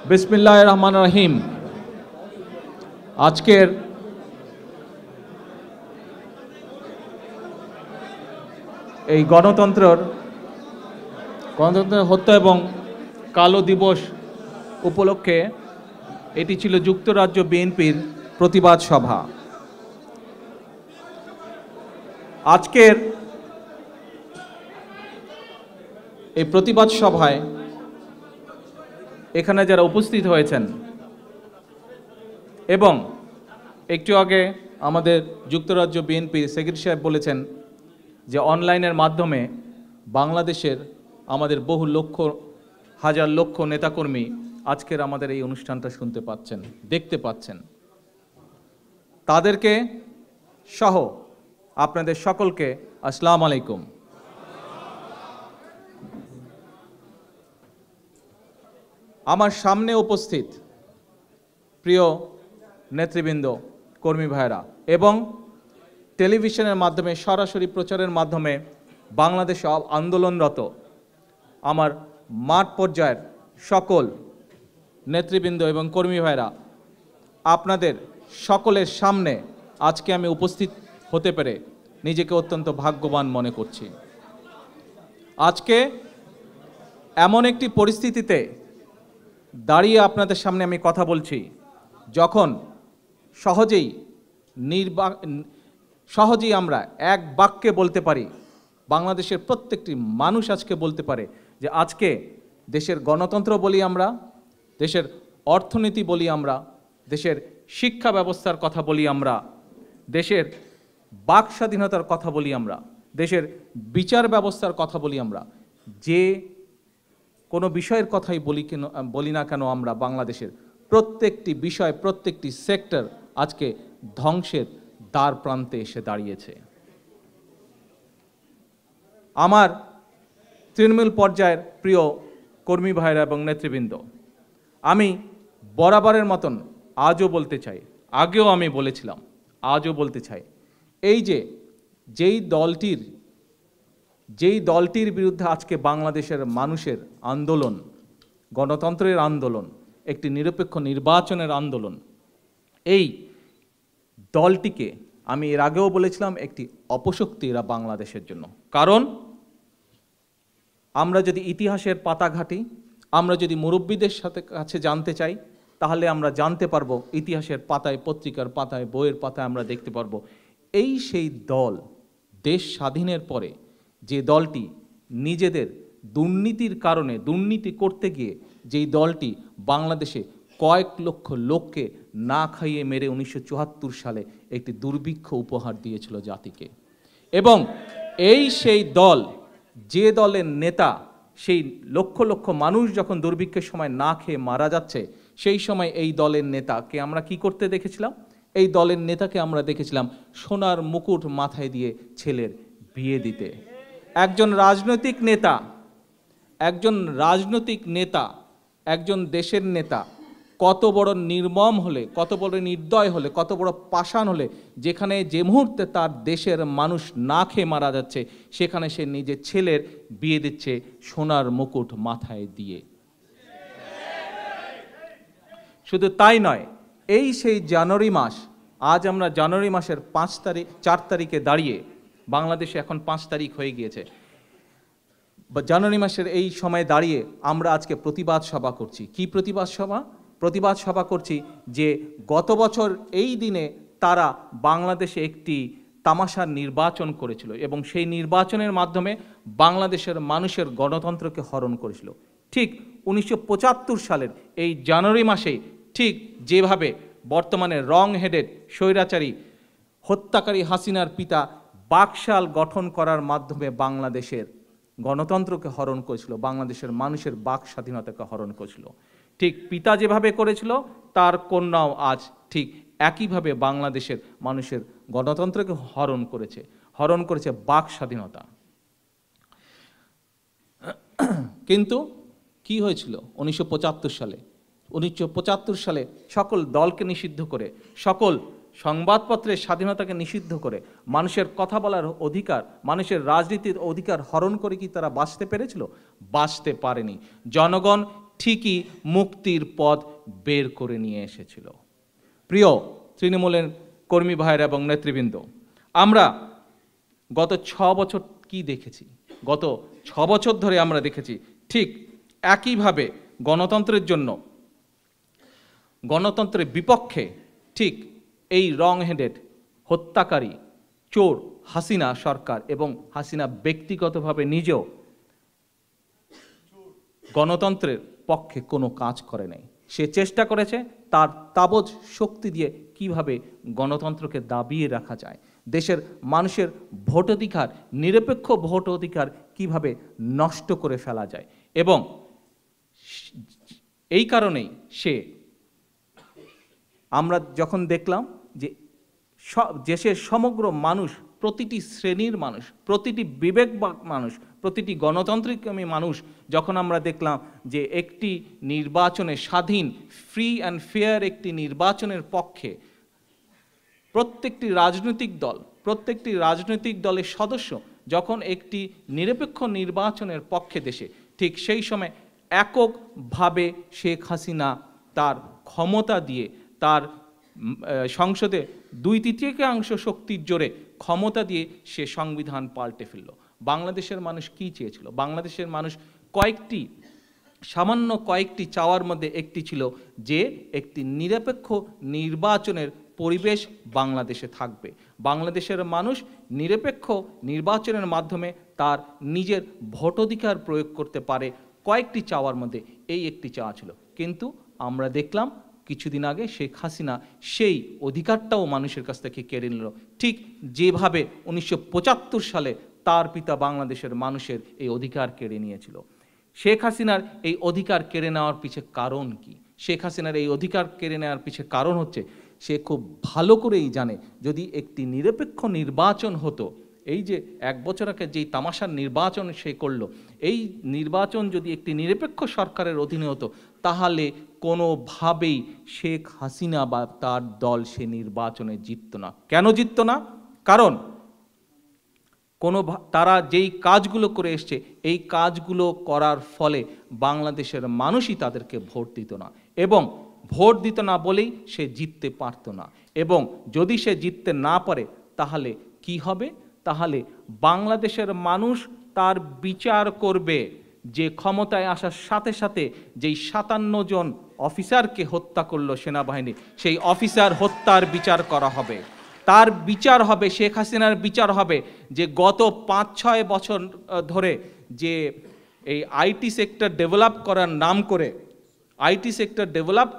বিসমিল্লাহির রহমানির রহিম। আজকের এই গণতন্ত্রের হত্যা এবং কালো দিবস উপলক্ষে এটি ছিল যুক্তরাজ্য বিএনপির প্রতিবাদ সভা। আজকের এই প্রতিবাদ সভায় এখানে যারা উপস্থিত হয়েছেন এবং একটু আগে আমাদের যুক্তরাজ্য বিএনপির সেক্রেটারি সাহেব বলেছেন যে অনলাইনের মাধ্যমে বাংলাদেশের আমাদের বহু হাজার লক্ষ নেতাকর্মী আজকের আমাদের এই অনুষ্ঠানটা শুনতে পাচ্ছেন, দেখতে পাচ্ছেন। তাদেরকে সহ আপনাদের সকলকে আসসালামু আলাইকুম। আমার সামনে উপস্থিত প্রিয় নেতৃবৃন্দ, কর্মী ভাইরা এবং টেলিভিশনের মাধ্যমে সরাসরি প্রচারের মাধ্যমে বাংলাদেশে আন্দোলনরত আমার মাঠ পর্যায়ের সকল নেতৃবৃন্দ এবং কর্মী ভাইরা, আপনাদের সকলের সামনে আজকে আমি উপস্থিত হতে পেরে নিজেকে অত্যন্ত ভাগ্যবান মনে করছি। আজকে এমন একটি পরিস্থিতিতে দাঁড়িয়ে আপনাদের সামনে আমি কথা বলছি যখন সহজেই আমরা এক বাক্যে বলতে পারি, বাংলাদেশের প্রত্যেকটি মানুষ আজকে বলতে পারে যে আজকে দেশের গণতন্ত্র বলি আমরা, দেশের অর্থনীতি বলি আমরা, দেশের শিক্ষা ব্যবস্থার কথা বলি আমরা, দেশের বাক স্বাধীনতার কথা বলি আমরা, দেশের বিচার ব্যবস্থার কথা বলি আমরা, যে কোনো বিষয়ের কথাই বলি না কেন আমরা, বাংলাদেশের প্রত্যেকটি বিষয়, প্রত্যেকটি সেক্টর আজকে ধ্বংসের দ্বার প্রান্তে এসে দাঁড়িয়েছে। আমার তৃণমূল পর্যায়ের প্রিয় কর্মী ভাইরা এবং নেতৃবৃন্দ, আমি বরাবরের মতন আজও বলতে চাই, আগেও আমি বলেছিলাম, আজও বলতে চাই, এই যেই দলটির বিরুদ্ধে আজকে বাংলাদেশের মানুষের আন্দোলন, গণতন্ত্রের আন্দোলন, একটি নিরপেক্ষ নির্বাচনের আন্দোলন, এই দলটিকে আমি এর আগেও বলেছিলাম একটি অপশক্তি এরা বাংলাদেশের জন্য। কারণ আমরা যদি ইতিহাসের পাতা ঘাঁটি, আমরা যদি মুরব্বীদের কাছে জানতে চাই, তাহলে আমরা জানতে পারবো, ইতিহাসের পাতায়, পত্রিকার পাতায়, বইয়ের পাতায় আমরা দেখতে পারবো এই সেই দল দেশ স্বাধীনের পরে যে দলটি নিজেদের দুর্নীতির কারণে, দুর্নীতি করতে গিয়ে যেই দলটি বাংলাদেশে কয়েক লক্ষ লোককে না খাইয়ে মেরে 1974 সালে একটি দুর্ভিক্ষ উপহার দিয়েছিল জাতিকে। এবং এই সেই দল, যে দলের নেতা, সেই লক্ষ লক্ষ মানুষ যখন দুর্ভিক্ষের সময় না খেয়ে মারা যাচ্ছে, সেই সময় এই দলের নেতাকে আমরা কি করতে দেখেছিলাম? এই দলের নেতাকে আমরা দেখেছিলাম সোনার মুকুট মাথায় দিয়ে ছেলের বিয়ে দিতে। একজন রাজনৈতিক নেতা, একজন দেশের নেতা কত বড় নির্মম হলে, কত বড় নির্দয় হলে, কত বড় পাষাণ হলে, যেখানে যে মুহূর্তে তার দেশের মানুষ না খেয়ে মারা যাচ্ছে, সেখানে সে নিজের ছেলের বিয়ে দিচ্ছে সোনার মুকুট মাথায় দিয়ে। শুধু তাই নয়, এই সেই জানুয়ারি মাস, আজ আমরা জানুয়ারি মাসের 4 তারিখে দাঁড়িয়ে, বাংলাদেশে এখন 5 তারিখ হয়ে গিয়েছে, জানুয়ারি মাসের এই সময় দাঁড়িয়ে আমরা আজকে প্রতিবাদ সভা করছি। কি প্রতিবাদ সভা করছি যে গত বছর এই দিনে তারা বাংলাদেশে একটি তামাশার নির্বাচন করেছিল এবং সেই নির্বাচনের মাধ্যমে বাংলাদেশের মানুষের গণতন্ত্রকে হরণ করেছিল। ঠিক 1975 সালের এই জানুয়ারি মাসে, ঠিক যেভাবে বর্তমানে রং হেডেড স্বৈরাচারী হত্যাকারী হাসিনার পিতা বাকশাল গঠন করার মাধ্যমে বাংলাদেশের গণতন্ত্রকে হরণ করেছিল, বাংলাদেশের মানুষের বাক স্বাধীনতাকে হরণ করেছিল, ঠিক পিতা যেভাবে করেছিল তার কন্যাও আজ ঠিক একইভাবে বাংলাদেশের মানুষের গণতন্ত্রকে হরণ করেছে বাক স্বাধীনতা। কিন্তু কি হয়েছিল 1975 সালে? সকল দলকে নিষিদ্ধ করে, সকল সংবাদপত্রের স্বাধীনতাকে নিষিদ্ধ করে, মানুষের কথা বলার অধিকার, মানুষের রাজনীতির অধিকার হরণ করে কি তারা বাঁচতে পেরেছিল? বাঁচতে পারেনি। জনগণ ঠিকই মুক্তির পথ বের করে নিয়ে এসেছিল। প্রিয় তৃণমূলের কর্মী ভাইয়েরা এবং নেতৃবৃন্দ, আমরা গত 6 বছর কি দেখেছি? গত 6 বছর ধরে আমরা দেখেছি ঠিক একইভাবে গণতন্ত্রের জন্য, গণতন্ত্রের বিপক্ষে ঠিক এই রং হেডেড হত্যাকারী চোর হাসিনা সরকার এবং হাসিনা ব্যক্তিগতভাবে নিজেও গণতন্ত্রের পক্ষে কোনো কাজ করে নাই। সে চেষ্টা করেছে তার তাবৎ শক্তি দিয়ে কিভাবে গণতন্ত্রকে দাবিয়ে রাখা যায়, দেশের মানুষের ভোটাধিকার, নিরপেক্ষ ভোট অধিকার কিভাবে নষ্ট করে ফেলা যায়। এবং এই কারণেই আমরা যখন দেখলাম যে দেশের সমগ্র মানুষ, প্রতিটি শ্রেণীর মানুষ, প্রতিটি বিবেকবান মানুষ, প্রতিটি গণতান্ত্রিককামী মানুষ, যখন আমরা দেখলাম যে একটি নির্বাচনে স্বাধীন, ফ্রি অ্যান্ড ফেয়ার একটি নির্বাচনের পক্ষে প্রত্যেকটি রাজনৈতিক দলের সদস্য যখন একটি নিরপেক্ষ নির্বাচনের পক্ষে দেশে, ঠিক সেই সময় এককভাবে শেখ হাসিনা তার ক্ষমতা দিয়ে, তার সংসদে 2/3 শক্তির জোরে ক্ষমতা দিয়ে সে সংবিধান পাল্টে ফেলল। বাংলাদেশের মানুষ কি চেয়েছিল? বাংলাদেশের মানুষ সামান্য কয়েকটি চাওয়ার মধ্যে একটি ছিল যে একটি নিরপেক্ষ নির্বাচনের পরিবেশ বাংলাদেশে থাকবে। বাংলাদেশের মানুষ নিরপেক্ষ নির্বাচনের মাধ্যমে তার নিজের ভোটাধিকার প্রয়োগ করতে পারে। কয়েকটি চাওয়ার মধ্যে এই একটি চাওয়া ছিল, কিন্তু আমরা দেখলাম কিছুদিন আগে শেখ হাসিনা সেই অধিকারটাও মানুষের কাছ থেকে কেড়ে নিল, ঠিক যেভাবে 1975 সালে তার পিতা বাংলাদেশের মানুষের এই অধিকার কেড়ে নিয়েছিল। শেখ হাসিনার এই অধিকার কেড়ে নেওয়ার পিছে কারণ কি? শেখ হাসিনার এই অধিকার কেড়ে নেওয়ার পিছে কারণ হচ্ছে সে খুব ভালো করেই জানে যদি একটি নিরপেক্ষ নির্বাচন হতো, এই যে 1 বছর আগে যেই তামাশার নির্বাচন সে করলো, এই নির্বাচন যদি একটি নিরপেক্ষ সরকারের অধীনে হতো তাহলে কোনোভাবেই শেখ হাসিনা বা তার দল সে নির্বাচনে জিতত না। কেন জিতত না? কারণ তারা যেই কাজগুলো করে এসছে, এই কাজগুলো করার ফলে বাংলাদেশের মানুষই তাদেরকে ভোট দিত না, এবং ভোট দিত না বলেই সে জিততে পারত না। এবং যদি সে জিততে না পারে তাহলে কি হবে? তাহলে বাংলাদেশের মানুষ তার বিচার করবে যে ক্ষমতায় আসার সাথে সাথে যেই 57 জন অফিসারকে হত্যা করলো সেনাবাহিনী, সেই অফিসার হত্যার বিচার করা হবে। তার বিচার হবে, শেখ হাসিনার বিচার হবে যে গত 5-6 বছর ধরে যে এই আইটি সেক্টর ডেভেলপ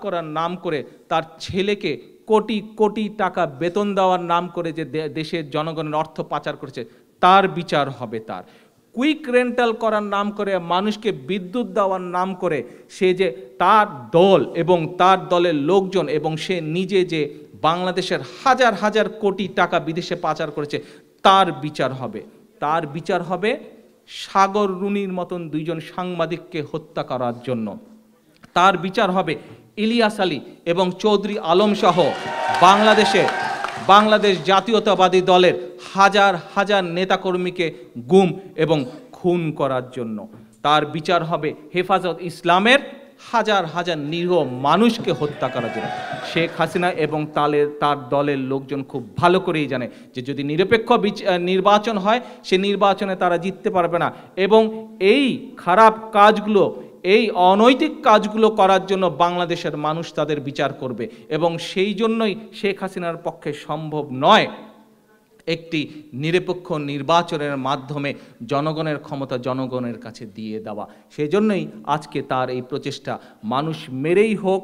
করার নাম করে তার ছেলেকে কোটি কোটি টাকা বেতন দেওয়ার নাম করে যে দেশের জনগণের অর্থ পাচার করেছে, তার বিচার হবে। তার কুইক রেন্টাল করার নাম করে, মানুষকে বিদ্যুৎ দেওয়ার নাম করে সে যে তার দল এবং তার দলের লোকজন এবং সে নিজে যে বাংলাদেশের হাজার হাজার কোটি টাকা বিদেশে পাচার করেছে, তার বিচার হবে। তার বিচার হবে সাগর রুনির মতন 2 জন সাংবাদিককে হত্যা করার জন্য। তার বিচার হবে ইলিয়াস আলী এবং চৌধুরী আলম সহ বাংলাদেশ জাতীয়তাবাদী দলের হাজার হাজার নেতাকর্মীকে গুম এবং খুন করার জন্য। তার বিচার হবে হেফাজত ইসলামের হাজার হাজার নিরীহ মানুষকে হত্যা করার জন্য। শেখ হাসিনা এবং তার দলের লোকজন খুব ভালো করেই জানে যে যদি নিরপেক্ষ নির্বাচন হয়, সে নির্বাচনে তারা জিততে পারবে না, এবং এই খারাপ কাজগুলো, এই অনৈতিক কাজগুলো করার জন্য বাংলাদেশের মানুষ তাদের বিচার করবে। এবং সেই জন্যই শেখ হাসিনার পক্ষে সম্ভব নয় একটি নিরপেক্ষ নির্বাচনের মাধ্যমে জনগণের ক্ষমতা জনগণের কাছে দিয়ে দেওয়া। সেজন্যই আজকে তার এই প্রচেষ্টা, মানুষ মেরেই হোক,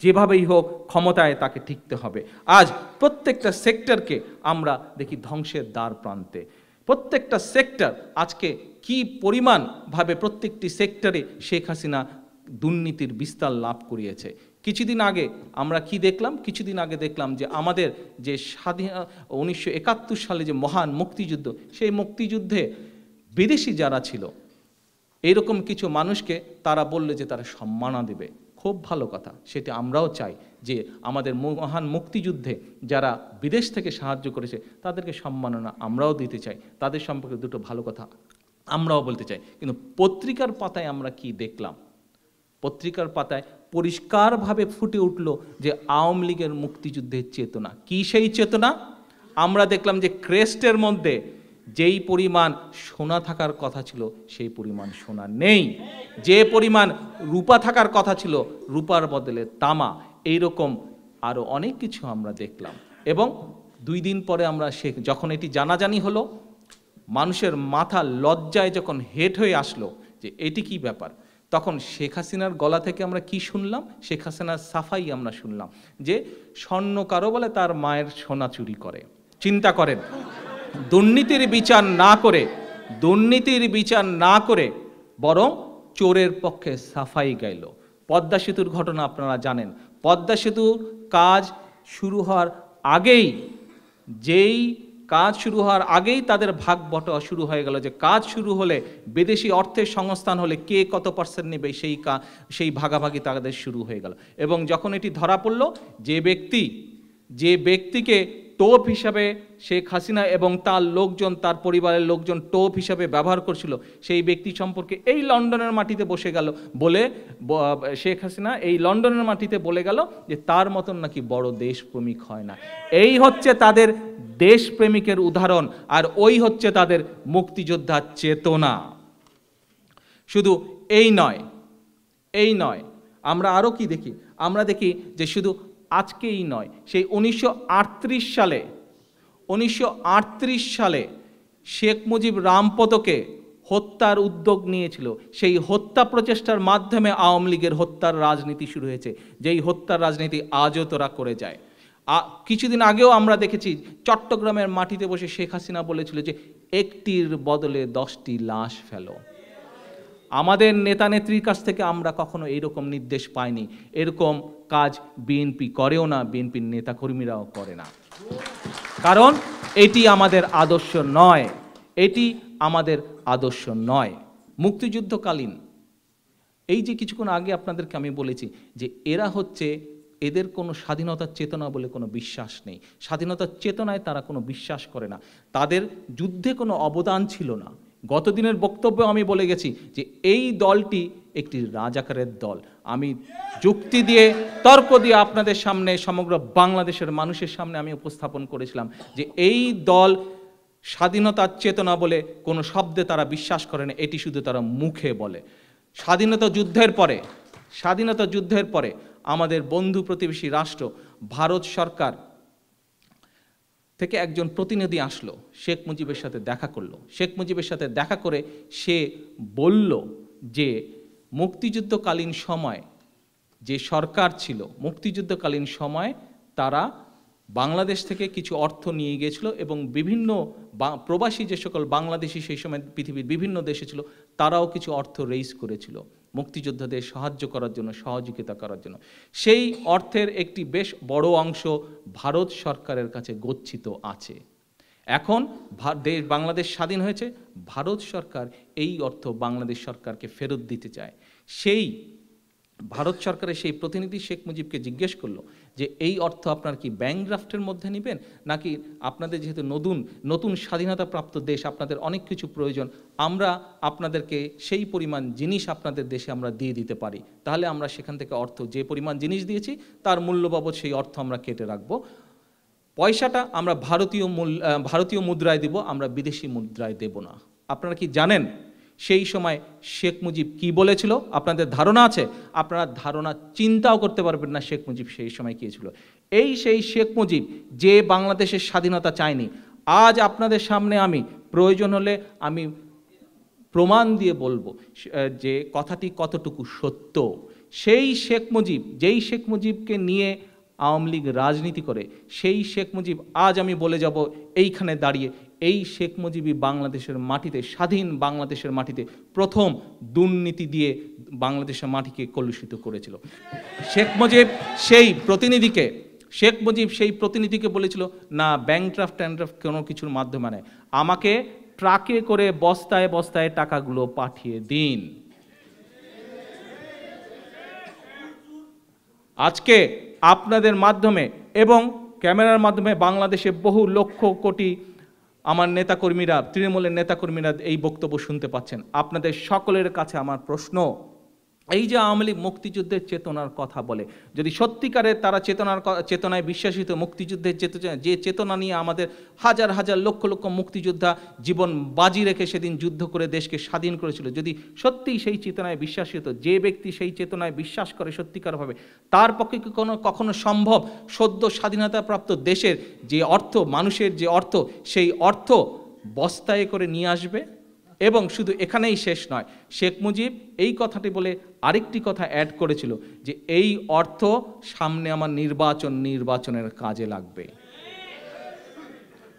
যেভাবেই হোক ক্ষমতায় তাকে টিকতে হবে। আজ প্রত্যেকটা সেক্টরকে আমরা দেখি ধ্বংসের দ্বার প্রান্তে। প্রত্যেকটা সেক্টর আজকে কি পরিমাণভাবে প্রত্যেকটি সেক্টরে শেখ হাসিনা দুর্নীতির বিস্তার লাভ করিয়েছে। কিছুদিন আগে আমরা কি দেখলাম? কিছুদিন আগে দেখলাম যে আমাদের যে 1971 সালে যে মহান মুক্তিযুদ্ধ, সেই মুক্তিযুদ্ধে বিদেশি যারা ছিল, এরকম কিছু মানুষকে তারা বললে যে তারা সম্মাননা দেবে। খুব ভালো কথা, সেটা আমরাও চাই যে আমাদের মহান মুক্তিযুদ্ধে যারা বিদেশ থেকে সাহায্য করেছে তাদেরকে সম্মাননা আমরাও দিতে চাই, তাদের সম্পর্কে দুটো ভালো কথা আমরাও বলতে চাই। কিন্তু পত্রিকার পাতায় আমরা কি দেখলাম? পত্রিকার পাতায় পরিষ্কারভাবে ফুটে উঠল যে আওয়ামী লীগের মুক্তিযুদ্ধের চেতনা। কি সেই চেতনা? আমরা দেখলাম যে ক্রেস্টের মধ্যে যেই পরিমাণ সোনা থাকার কথা ছিল সেই পরিমাণ সোনা নেই, যে পরিমাণ রূপা থাকার কথা ছিল রূপার বদলে তামা, এইরকম আরও অনেক কিছু আমরা দেখলাম। এবং 2 দিন পরে আমরা যখন এটি জানাজানি হলো, মানুষের মাথা লজ্জায় যখন হেট হয়ে আসলো যে এটি কি ব্যাপার, তখন শেখ হাসিনার গলা থেকে আমরা কি শুনলাম? শেখ হাসিনার সাফাই আমরা শুনলাম যে স্বর্ণ কারো বলে তার মায়ের সোনা চুরি করে। চিন্তা করেন, দুর্নীতির বিচার না করে বরং চোরের পক্ষে সাফাই গাইল। পদ্মা সেতুর ঘটনা আপনারা জানেন। পদ্মা সেতুর কাজ শুরু হওয়ার আগেই তাদের ভাগ বটোয়া শুরু হয়ে গেল যে কাজ শুরু হলে বিদেশি অর্থের সংস্থান হলে কে কত পার্সেন্ট নেবে সেই ভাগাভাগি তাদের শুরু হয়ে গেল। এবং যখন এটি ধরা পড়ল, যে ব্যক্তিকে টোপ হিসাবে শেখ হাসিনা এবং তার লোকজন, তার পরিবারের লোকজন টোপ হিসাবে ব্যবহার করছিল, সেই ব্যক্তি সম্পর্কে এই লন্ডনের মাটিতে শেখ হাসিনা এই লন্ডনের মাটিতে বলে গেল যে তার মতন নাকি বড় দেশপ্রেমিক হয় না। এই হচ্ছে তাদের দেশপ্রেমিকের উদাহরণ, আর ওই হচ্ছে তাদের মুক্তিযোদ্ধার চেতনা। শুধু এই নয়, আমরা আরও কি দেখি? আমরা দেখি যে শুধু আজকেই নয়, সেই 1938 সালে শেখ মুজিব রামপদকে হত্যার উদ্যোগ নিয়েছিল। সেই হত্যা প্রচেষ্টার মাধ্যমে আওয়ামী লীগের হত্যার রাজনীতি শুরু হয়েছে, যেই হত্যার রাজনীতি আজও তোরা করে যায়। কিছুদিন আগেও আমরা দেখেছি চট্টগ্রামের মাটিতে বসে শেখ হাসিনা বলেছিল যে একটির বদলে 10টি লাশ ফেলো। আমাদের নেতা নেত্রীর কাছ থেকে আমরা কখনো এইরকম নির্দেশ পাইনি। এরকম কাজ বিএনপি করেও না, বিএনপির নেতাকর্মীরাও করে না। কারণ এটি আমাদের আদর্শ নয়। মুক্তিযুদ্ধকালীন এই যে কিছুক্ষণ আগে আপনাদেরকে আমি বলেছি যে এদের কোনো স্বাধীনতার চেতনা বলে কোনো বিশ্বাস নেই। স্বাধীনতার চেতনায় তারা কোনো বিশ্বাস করে না। তাদের যুদ্ধে কোনো অবদান ছিল না। গতদিনের বক্তব্যে আমি বলে গেছি যে এই দলটি একটি রাজাকারের দল। আমি যুক্তি দিয়ে, তর্ক দিয়ে আপনাদের সামনে, সমগ্র বাংলাদেশের মানুষের সামনে আমি উপস্থাপন করেছিলাম যে এই দল স্বাধীনতার চেতনা বলে কোনো শব্দে তারা বিশ্বাস করে না, এটি শুধু তারা মুখে বলে। স্বাধীনতা যুদ্ধের পরে আমাদের বন্ধু প্রতিবেশী রাষ্ট্র ভারত সরকার থেকে একজন প্রতিনিধি আসলো, শেখ মুজিবের সাথে দেখা করলো। শেখ মুজিবের সাথে দেখা করে সে বলল যে মুক্তিযুদ্ধকালীন সময় যে সরকার ছিল, মুক্তিযুদ্ধকালীন সময় তারা বাংলাদেশ থেকে কিছু অর্থ নিয়ে গিয়েছিল এবং বিভিন্ন প্রবাসী যে সকল বাংলাদেশি সেই সময় পৃথিবীর বিভিন্ন দেশে ছিল, তারাও কিছু অর্থ রেইজ করেছিল মুক্তিযোদ্ধাদের সাহায্য করার জন্য, সহযোগিতা করার জন্য। সেই অর্থের একটি বেশ বড় অংশ ভারত সরকারের কাছে গচ্ছিত আছে। এখন বাংলাদেশ স্বাধীন হয়েছে, ভারত সরকার এই অর্থ বাংলাদেশ সরকারকে ফেরত দিতে চায়। সেই ভারত সরকারের সেই প্রতিনিধি শেখ মুজিবকে জিজ্ঞেস করলো যে এই অর্থ আপনার কি ব্যাংক ড্রাফটের মধ্যে নেবেন, নাকি আপনাদের যেহেতু নতুন স্বাধীনতাপ্রাপ্ত দেশ, আপনাদের অনেক কিছু প্রয়োজন, আমরা আপনাদেরকে সেই পরিমাণ জিনিস আপনাদের দেশে আমরা দিয়ে দিতে পারি, তাহলে আমরা সেখান থেকে অর্থ, যে পরিমাণ জিনিস দিয়েছি তার মূল্য বাবদ সেই অর্থ আমরা কেটে রাখবো, পয়সাটা আমরা ভারতীয় মুদ্রায় দিব, আমরা বিদেশি মুদ্রায় দেব না। আপনারা কি জানেন সেই সময় শেখ মুজিব কি বলেছিল? আপনাদের ধারণা আছে? আপনারা চিন্তাও করতে পারবেন না শেখ মুজিব সেই সময় কি ছিল। সেই শেখ মুজিব যে বাংলাদেশের স্বাধীনতা চায়নি। আজ আপনাদের সামনে আমি প্রয়োজন হলে আমি প্রমাণ দিয়ে বলবো যে কথাটি কতটুকু সত্য। যেই শেখ মুজিবকে নিয়ে আওয়ামী লীগ রাজনীতি করে, সেই শেখ মুজিব আজ আমি বলে যাব এইখানে দাঁড়িয়ে, এই শেখ মুজিবই বাংলাদেশের মাটিতে, স্বাধীন বাংলাদেশের মাটিতে প্রথম দুর্নীতি দিয়ে বাংলাদেশের মাটিকে কলুষিত করেছিল। শেখ মুজিব সেই প্রতিনিধিকে বলেছিল না ব্যাংক ড্রাফট কোনো কিছুর মাধ্যমে নয়, আমাকে ট্রাকে করে বস্তায় বস্তায় টাকাগুলো পাঠিয়ে দিন। আজকে আপনাদের মাধ্যমে এবং ক্যামেরার মাধ্যমে বাংলাদেশে বহু লক্ষ কোটি আমার নেতাকর্মীরা, তৃণমূলের নেতাকর্মীরা এই বক্তব্য শুনতে পাচ্ছেন। আপনাদের সকলের কাছে আমার প্রশ্ন, এই যে আওয়ামী লীগ মুক্তিযুদ্ধের চেতনার কথা বলে, যদি সত্যিকারের তারা চেতনায় বিশ্বাসিত, মুক্তিযুদ্ধের যে চেতনা নিয়ে আমাদের হাজার হাজার লক্ষ লক্ষ মুক্তিযোদ্ধা জীবন বাজি রেখে সেদিন যুদ্ধ করে দেশকে স্বাধীন করেছিল, যদি সত্যিই সেই চেতনায় বিশ্বাসিত, যে ব্যক্তি সেই চেতনায় বিশ্বাস করে সত্যিকারভাবে, তার পক্ষে কি কখনো সম্ভব সদ্য স্বাধীনতাপ্রাপ্ত দেশের যে অর্থ, মানুষের যে অর্থ, সেই অর্থ বস্তায় করে নিয়ে আসবে? এবং শুধু এখানেই শেষ নয়, শেখ মুজিব এই কথাটি বলে আরেকটি কথা অ্যাড করেছিল যে এই অর্থ সামনে আমার নির্বাচনের কাজে লাগবে।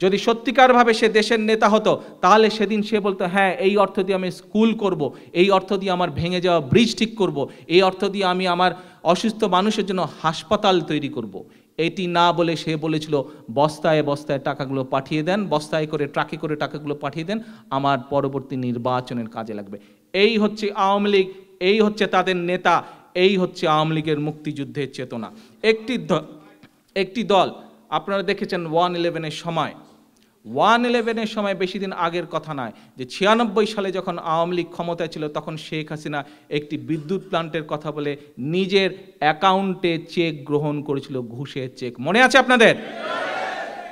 যদি সত্যিকারভাবে সে দেশের নেতা হতো, তাহলে সেদিন সে বলতো, হ্যাঁ, এই অর্থ দিয়ে আমি স্কুল করব, এই অর্থ দিয়ে আমার ভেঙে যাওয়া ব্রিজ ঠিক করব, এই অর্থ দিয়ে আমি আমার অসুস্থ মানুষের জন্য হাসপাতাল তৈরি করব। এটি না বলে সে বলেছিল, বস্তায় বস্তায় টাকাগুলো পাঠিয়ে দেন, বস্তায় করে ট্রাকে করে টাকাগুলো পাঠিয়ে দেন, আমার পরবর্তী নির্বাচনের কাজে লাগবে। এই হচ্ছে আওয়ামী লীগ, এই হচ্ছে তাদের নেতা, এই হচ্ছে আওয়ামী লীগের মুক্তিযুদ্ধের চেতনা। একটি দল আপনারা দেখেছেন 1/11-এর সময়, 1/11-এর সময় বেশি দিন আগের কথা নয়, যে 96 সালে যখন আওয়ামী লীগ ক্ষমতায় ছিল, তখন শেখ হাসিনা একটি বিদ্যুৎ প্লান্টের কথা বলে নিজের অ্যাকাউন্টে চেক গ্রহণ করেছিল, ঘুষের চেক, মনে আছে আপনাদের?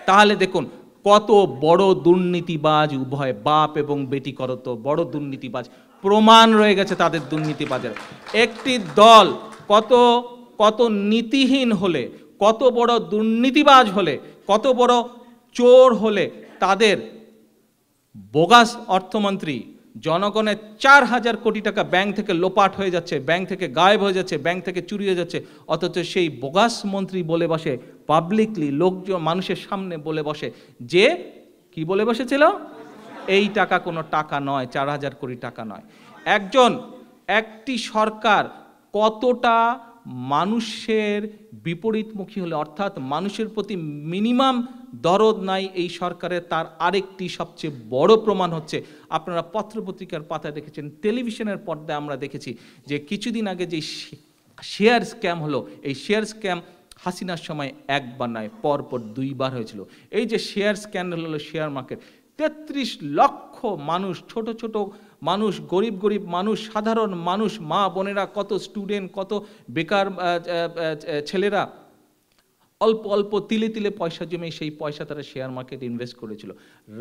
তাহলে দেখুন কত বড় দুর্নীতিবাজ, উভয় বাপ এবং বেটি করত বড় দুর্নীতিবাজ, প্রমাণ রয়ে গেছে তাদের দুর্নীতিবাজের। একটি দল কত নীতিহীন হলে, কত বড় দুর্নীতিবাজ হলে, কত বড় চোর হলে তাদের বোগাস অর্থমন্ত্রী জনগণের 4000 কোটি টাকা ব্যাংক থেকে লোপাট হয়ে যাচ্ছে, ব্যাংক থেকে গায়েব হয়ে যাচ্ছে, ব্যাংক থেকে চুরি হয়ে যাচ্ছে, অথচ সেই বোগাস মন্ত্রী বলে বসে পাবলিকলি, লোকজন মানুষের সামনে বলে বসে যে কি বলে বসেছিল, এই টাকা কোনো টাকা নয়, 4000 কোটি টাকা নয়। একটি সরকার কতটা মানুষের বিপরীতমুখী হলে, অর্থাৎ মানুষের প্রতি মিনিমাম দরদ নাই এই সরকারের, তার আরেকটি সবচেয়ে বড় প্রমাণ হচ্ছে, আপনারা পত্রপত্রিকার পাতায় দেখেছেন, টেলিভিশনের পর্দায় আমরা দেখেছি যে কিছুদিন আগে যে শেয়ার স্ক্যাম হলো, এই শেয়ার স্ক্যাম হাসিনার সময় একবার নয়, পরপর 2বার হয়েছিল। এই যে শেয়ার স্ক্যান্ডাল হলো, শেয়ার মার্কেট, 33 লক্ষ মানুষ, ছোট ছোট মানুষ, গরিব মানুষ, সাধারণ মানুষ, মা বোনেরা, কত স্টুডেন্ট, কত বেকার ছেলেরা অল্প অল্প তিলে তিলে পয়সা জমে সেই পয়সা তারা শেয়ার মার্কেটে ইনভেস্ট করেছিল,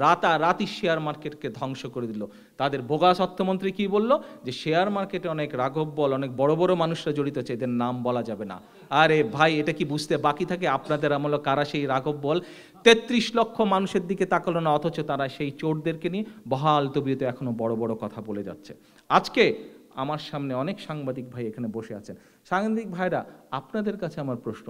রাতারাতি শেয়ার মার্কেটকে ধ্বংস করে দিল। তাদের বোগাস অর্থমন্ত্রী কি বলল, যে শেয়ার মার্কেটে অনেক রাঘব বল, অনেক বড় বড় মানুষরা জড়িত আছে, এদের নাম বলা যাবে না। আরে ভাই, এটা কি বুঝতে বাকি থাকে আপনাদের আমলে কারা সেই রাঘব বল? 33 লক্ষ মানুষের দিকে তাকালো না, অথচ তারা সেই চোরদেরকে নিয়ে বহাল তবিয়তে এখনো বড় বড় কথা বলে যাচ্ছে। আজকে আমার সামনে অনেক সাংবাদিক ভাই এখানে বসে আছেন। সাংবাদিক ভাইরা, আপনাদের কাছে আমার প্রশ্ন,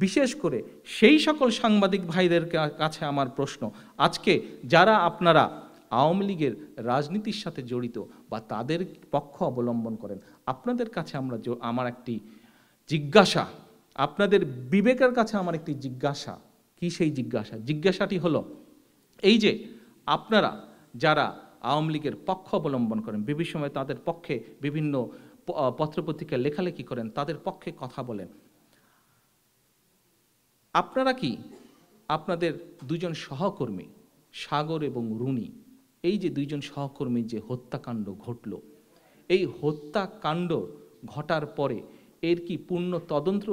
বিশেষ করে সেই সকল সাংবাদিক ভাইদের কাছে আমার প্রশ্ন, আজকে যারা আপনারা আওয়ামী লীগের রাজনীতির সাথে জড়িত বা তাদের পক্ষ অবলম্বন করেন, আপনাদের কাছে আমার একটি জিজ্ঞাসা, আপনাদের বিবেকের কাছে আমার একটি জিজ্ঞাসা। কি সেই জিজ্ঞাসাটি হলো, এই যে আপনারা যারা আওয়ামী লীগের পক্ষ অবলম্বন করেন, বিভিন্ন সময় তাদের পক্ষে বিভিন্ন পত্রপত্রিকায় লেখালেখি করেন, তাদের পক্ষে কথা বলেন, আপনারা কি আপনাদের দুজন সহকর্মী সাগর এবং রুনি, এই যে দুইজন সহকর্মীর যে হত্যাকাণ্ড ঘটল, এই হত্যাকাণ্ড ঘটার পরে এর কি পূর্ণ তদন্ত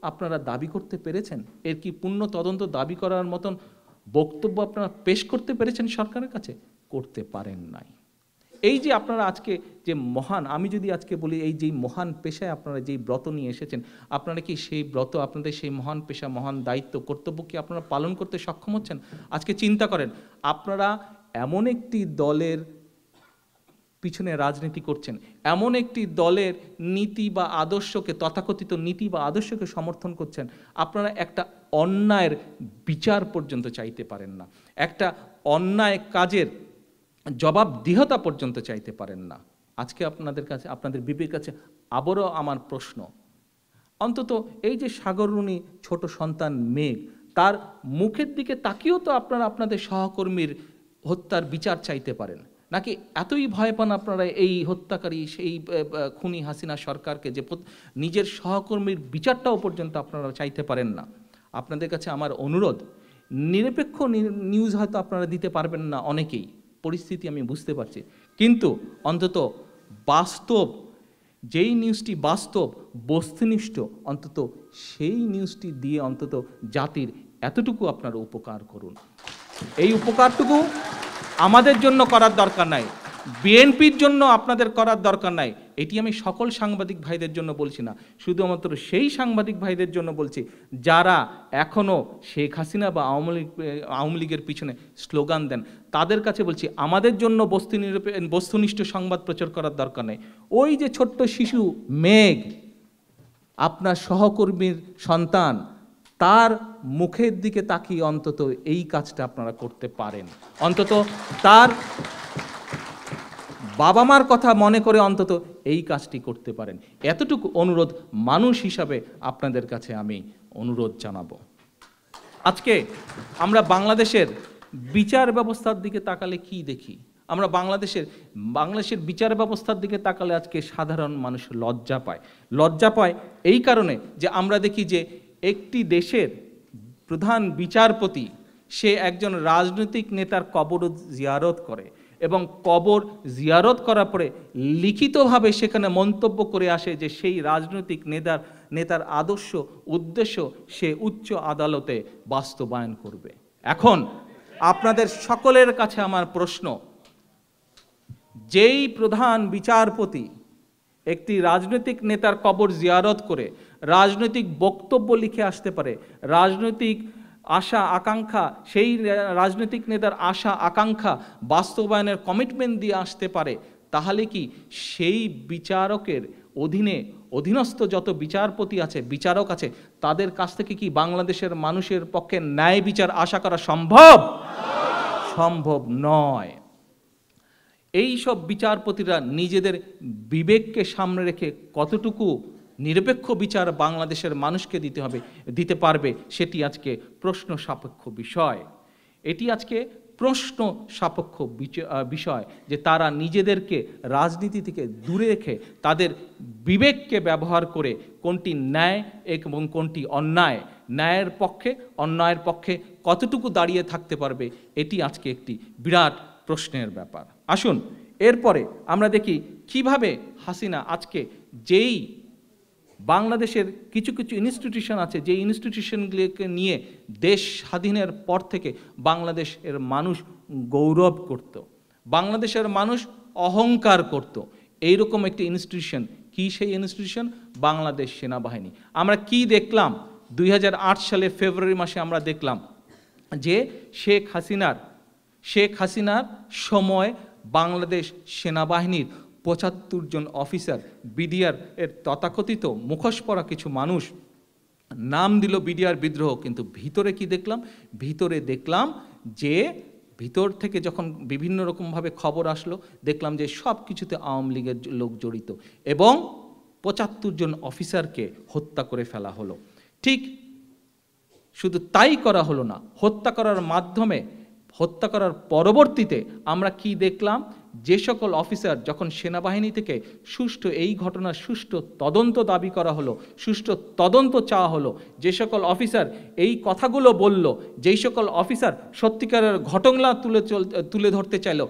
আপনারা দাবি করতে পেরেছেন? এর কি পূর্ণ তদন্ত দাবি করার মতন বক্তব্য আপনারা পেশ করতে পেরেছেন সরকারের কাছে? করতে পারেন নাই। এই যে আপনারা আজকে যে মহান, আমি যদি আজকে বলি, এই যে মহান পেশায় আপনারা যেই ব্রত নিয়ে এসেছেন, আপনারা কি সেই ব্রত, আপনাদের সেই মহান পেশা, মহান দায়িত্ব, কর্তব্য কি আপনারা পালন করতে সক্ষম হচ্ছেন? আজকে চিন্তা করেন, আপনারা এমন একটি দলের পিছনে রাজনীতি করছেন, এমন একটি দলের নীতি বা আদর্শকে, তথাকথিত নীতি বা আদর্শকে সমর্থন করছেন, আপনারা একটা অন্যায়ের বিচার পর্যন্ত চাইতে পারেন না, একটা অন্যায় কাজের জবাবদিহিতা পর্যন্ত চাইতে পারেন না। আজকে আপনাদের কাছে, আপনাদের বিবেকের কাছে আবারও আমার প্রশ্ন, অন্তত এই যে সাগর রুনি ছোট সন্তান মেঘ, তার মুখের দিকে তাকিয়েও তো আপনারা আপনাদের সহকর্মীর হত্যার বিচার চাইতে পারেন, নাকি এতই ভয় পান আপনারা এই হত্যাকারী, সেই খুনি হাসিনা সরকারকে, যে নিজের সহকর্মীর বিচারটাও পর্যন্ত আপনারা চাইতে পারেন না? আপনাদের কাছে আমার অনুরোধ, নিরপেক্ষ নিউজ হয়তো আপনারা দিতে পারবেন না অনেকেই, পরিস্থিতি আমি বুঝতে পারছি, কিন্তু অন্তত বাস্তব যেই নিউজটি বাস্তব বস্তুনিষ্ঠ, অন্তত সেই নিউজটি দিয়ে অন্তত জাতির এতটুকু আপনারা উপকার করুন। এই উপকারটুকু আমাদের জন্য করার দরকার নাই, বিএনপির জন্য আপনাদের করার দরকার নাই। এটি আমি সকল সাংবাদিক ভাইদের জন্য বলছি না, শুধুমাত্র সেই সাংবাদিক ভাইদের জন্য বলছি যারা এখনও শেখ হাসিনা বা আওয়ামী লীগের পিছনে স্লোগান দেন। তাদের কাছে বলছি, আমাদের জন্য বস্তুনিষ্ঠ সংবাদ প্রচার করার দরকার নেই। ওই যে ছোট্ট শিশু মেঘ, আপনার সহকর্মীর সন্তান, তার মুখের দিকে তাকিয়ে অন্তত এই কাজটা আপনারা করতে পারেন। অন্তত তার বাবা মার কথা মনে করে অন্তত এই কাজটি করতে পারেন। এতটুকু অনুরোধ মানুষ হিসাবে আপনাদের কাছে আমি অনুরোধ জানাবো। আজকে আমরা বাংলাদেশের বিচার ব্যবস্থার দিকে তাকালে কি দেখি? আমরা বাংলাদেশের বিচার ব্যবস্থার দিকে তাকালে আজকে সাধারণ মানুষ লজ্জা পায়। লজ্জা পায় এই কারণে যে আমরা দেখি যে একটি দেশের প্রধান বিচারপতি সে একজন রাজনৈতিক নেতার কবর জিয়ারত করে এবং কবর জিয়ারত করার পরে লিখিতভাবে সেখানে মন্তব্য করে আসে যে সেই রাজনৈতিক নেতার আদর্শ উদ্দেশ্য সে উচ্চ আদালতে বাস্তবায়ন করবে। এখন আপনাদের সকলের কাছে আমার প্রশ্ন, যেই প্রধান বিচারপতি একটি রাজনৈতিক নেতার কবর জিয়ারত করে রাজনৈতিক বক্তব্য লিখে আসতে পারে, রাজনৈতিক আশা আকাঙ্ক্ষা, সেই রাজনৈতিক নেতার আশা আকাঙ্ক্ষা বাস্তবায়নের কমিটমেন্ট দিয়ে আসতে পারে, তাহলে কি সেই বিচারকের অধীনস্থ যত বিচারপতি আছে, বিচারক আছে, তাদের কাছ থেকে কি বাংলাদেশের মানুষের পক্ষে ন্যায় বিচার আশা করা সম্ভব? সম্ভব নয়। এই সব বিচারপতিরা নিজেদের বিবেককে সামনে রেখে কতটুকু নিরপেক্ষ বিচার বাংলাদেশের মানুষকে দিতে পারবে, সেটি আজকে প্রশ্ন সাপেক্ষ বিষয়। এটি আজকে প্রশ্ন সাপেক্ষ বিষয় যে তারা নিজেদেরকে রাজনীতি থেকে দূরে রেখে তাদের বিবেককে ব্যবহার করে কোনটি ন্যায় এবং কোনটি অন্যায়, ন্যায়ের পক্ষে অন্যায়ের পক্ষে কতটুকু দাঁড়িয়ে থাকতে পারবে, এটি আজকে একটি বিরাট প্রশ্নের ব্যাপার। আসুন এরপরে আমরা দেখি কিভাবে হাসিনা আজকে যেই বাংলাদেশের কিছু কিছু ইনস্টিটিউশন আছে, যে ইনস্টিটিউশনগুলিকে নিয়ে দেশ স্বাধীনের পর থেকে বাংলাদেশের মানুষ গৌরব করত, বাংলাদেশের মানুষ অহংকার করত, এইরকম একটি ইনস্টিটিউশন। কি সেই ইনস্টিটিউশন? বাংলাদেশ সেনাবাহিনী। আমরা কি দেখলাম 2008 সালে ফেব্রুয়ারি মাসে? আমরা দেখলাম যে শেখ হাসিনার সময় বাংলাদেশ সেনাবাহিনীর 75 জন অফিসার, বিডিআর এর তথাকথিত মুখোশ পরা কিছু মানুষ নাম দিল বিডিআর বিদ্রোহ, কিন্তু ভিতরে কি দেখলাম? ভিতরে দেখলাম যে ভিতর থেকে যখন বিভিন্ন রকমভাবে খবর আসলো, দেখলাম যে সব কিছুতে আওয়ামী লীগের লোক জড়িত এবং 75 জন অফিসারকে হত্যা করে ফেলা হলো। ঠিক শুধু তাই করা হলো না, হত্যা করার পরবর্তীতে আমরা কি দেখলাম? যে সকল অফিসার যখন সেনাবাহিনী থেকে এই ঘটনার সুষ্ঠু তদন্ত দাবি করা হলো, সুষ্ঠু তদন্ত চাওয়া হলো, যে সকল অফিসার এই কথাগুলো বলল, যেই সকল অফিসার সত্যিকারের ঘটনা তুলে ধরতে চাইল,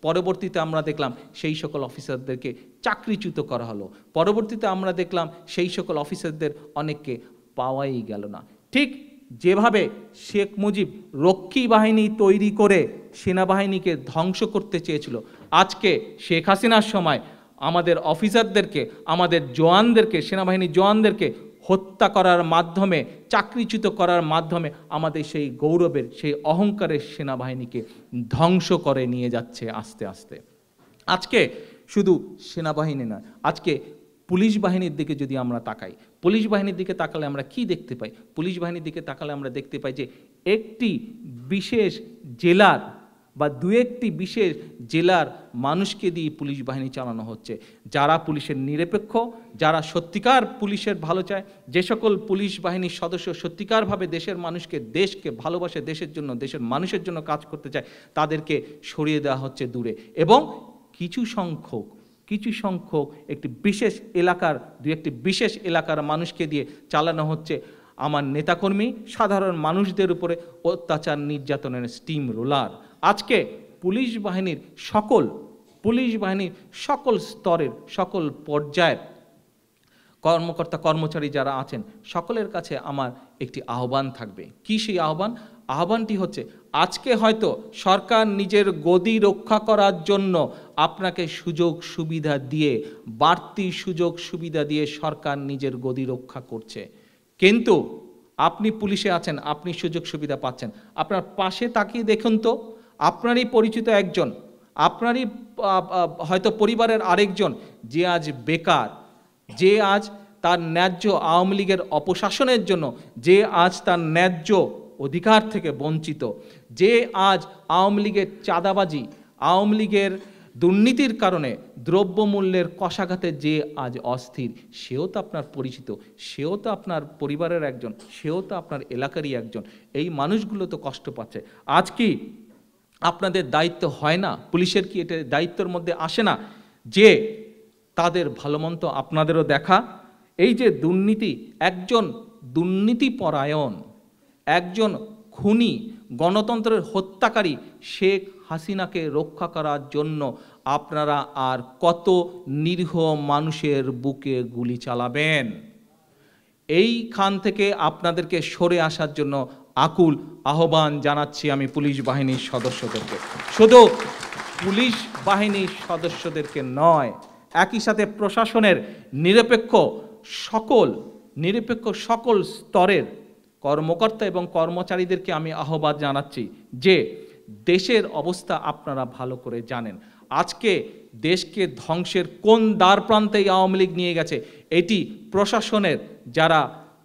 পরবর্তীতে আমরা দেখলাম সেই সকল অফিসারদেরকে চাকরিচ্যুত করা হলো। পরবর্তীতে আমরা দেখলাম সেই সকল অফিসারদের অনেককে পাওয়াই গেল না। ঠিক যেভাবে শেখ মুজিব রক্ষী বাহিনী তৈরি করে সেনাবাহিনীকে ধ্বংস করতে চেয়েছিল, আজকে শেখ হাসিনার সময় আমাদের অফিসারদেরকে, আমাদের জওয়ানদেরকে, সেনাবাহিনীর জওয়ানদেরকে হত্যা করার মাধ্যমে, চাকরিচ্যুত করার মাধ্যমে আমাদের সেই গৌরবের, সেই অহংকারের সেনাবাহিনীকে ধ্বংস করে নিয়ে যাচ্ছে আস্তে আস্তে। আজকে শুধু সেনাবাহিনী নয়, আজকে পুলিশ বাহিনীর দিকে যদি আমরা তাকাই, পুলিশ বাহিনীর দিকে তাকালে আমরা কি দেখতে পাই? পুলিশ বাহিনীর দিকে তাকালে আমরা দেখতে পাই যে একটি বিশেষ জেলার বা দু একটি বিশেষ জেলার মানুষকে দিয়ে পুলিশ বাহিনী চালানো হচ্ছে। যারা পুলিশের নিরপেক্ষ, যারা সত্যিকার পুলিশের ভালো চায়, যে সকল পুলিশ বাহিনীর সদস্য সত্যিকারভাবে দেশের মানুষকে, দেশকে ভালোবাসে, দেশের জন্য, দেশের মানুষের জন্য কাজ করতে চায়, তাদেরকে সরিয়ে দেওয়া হচ্ছে দূরে এবং কিছু সংখ্যক একটি বিশেষ এলাকার, একটি বিশেষ এলাকার মানুষকে দিয়ে চালানো হচ্ছে আমার নেতাকর্মী, সাধারণ মানুষদের উপরে অত্যাচার নির্যাতনের স্টিম রোলার। আজকে পুলিশ বাহিনীর সকল স্তরের, সকল পর্যায়ের কর্মকর্তা কর্মচারী যারা আছেন সকলের কাছে আমার একটি আহ্বান থাকবে। কি সেই আহ্বান? আহ্বানটি হচ্ছে, আজকে হয়তো সরকার নিজের গদি রক্ষা করার জন্য আপনাকে সুযোগ সুবিধা দিয়ে, বাড়তি সুযোগ সুবিধা দিয়ে সরকার নিজের গদি রক্ষা করছে, কিন্তু আপনি পুলিশে আছেন, আপনি সুযোগ সুবিধা পাচ্ছেন। আপনার পাশে তাকিয়ে দেখুন তো, আপনারই পরিচিত একজন, আপনারই হয়তো পরিবারের আরেকজন যে আজ বেকার, যে আজ তার ন্যায্য আওয়ামী লীগের অপশাসনের জন্য যে আজ তার ন্যায্য অধিকার থেকে বঞ্চিত, যে আজ আওয়ামী লীগের চাঁদাবাজি, আওয়ামী লীগের দুর্নীতির কারণে দ্রব্যমূল্যের কষাঘাতে যে আজ অস্থির, সেও তো আপনার পরিচিত, সেও তো আপনার পরিবারের একজন, সেও তো আপনার এলাকারই একজন। এই মানুষগুলো তো কষ্ট পাচ্ছে। আজ কি আপনাদের দায়িত্ব হয় না? পুলিশের কি এটা দায়িত্বের মধ্যে আসে না যে তাদের ভালো মন্দ আপনাদেরও দেখা? এই যে দুর্নীতি, একজন দুর্নীতিপরায়ণ, একজন খুনি, গণতন্ত্রের হত্যাকারী শেখ হাসিনাকে রক্ষা করার জন্য আপনারা আর কত নিরীহ মানুষের বুকে গুলি চালাবেন? এইখান থেকে আপনাদেরকে সরে আসার জন্য আকুল আহ্বান জানাচ্ছি আমি পুলিশ বাহিনীর সদস্যদেরকে। শুধু পুলিশ বাহিনীর সদস্যদেরকে নয়, একই সাথে প্রশাসনের নিরপেক্ষ সকল স্তরের কর্মকর্তা এবং কর্মচারীদেরকে আমি আহ্বান জানাচ্ছি যে দেশের অবস্থা আপনারা ভালো করে জানেন। আজকে দেশকে ধ্বংসের কোন দ্বার প্রান্তে আওয়ামী লীগ নিয়ে গেছে, এটি প্রশাসনের যারা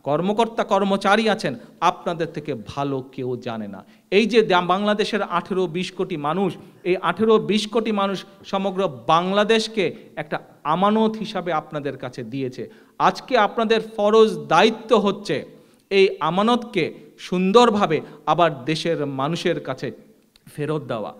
কর্মকর্তা কর্মচারী আছেন আপনাদের থেকে ভালো কেউ জানে না। এই যে বাংলাদেশের 18-20 কোটি মানুষ, এই 18-20 কোটি মানুষ সমগ্র বাংলাদেশকে একটা আমানত হিসাবে আপনাদের কাছে দিয়েছে। আজকে আপনাদের ফরজ দায়িত্ব হচ্ছে এই আমানতকে সুন্দরভাবে আবার দেশের মানুষের কাছে ফেরত দেওয়া।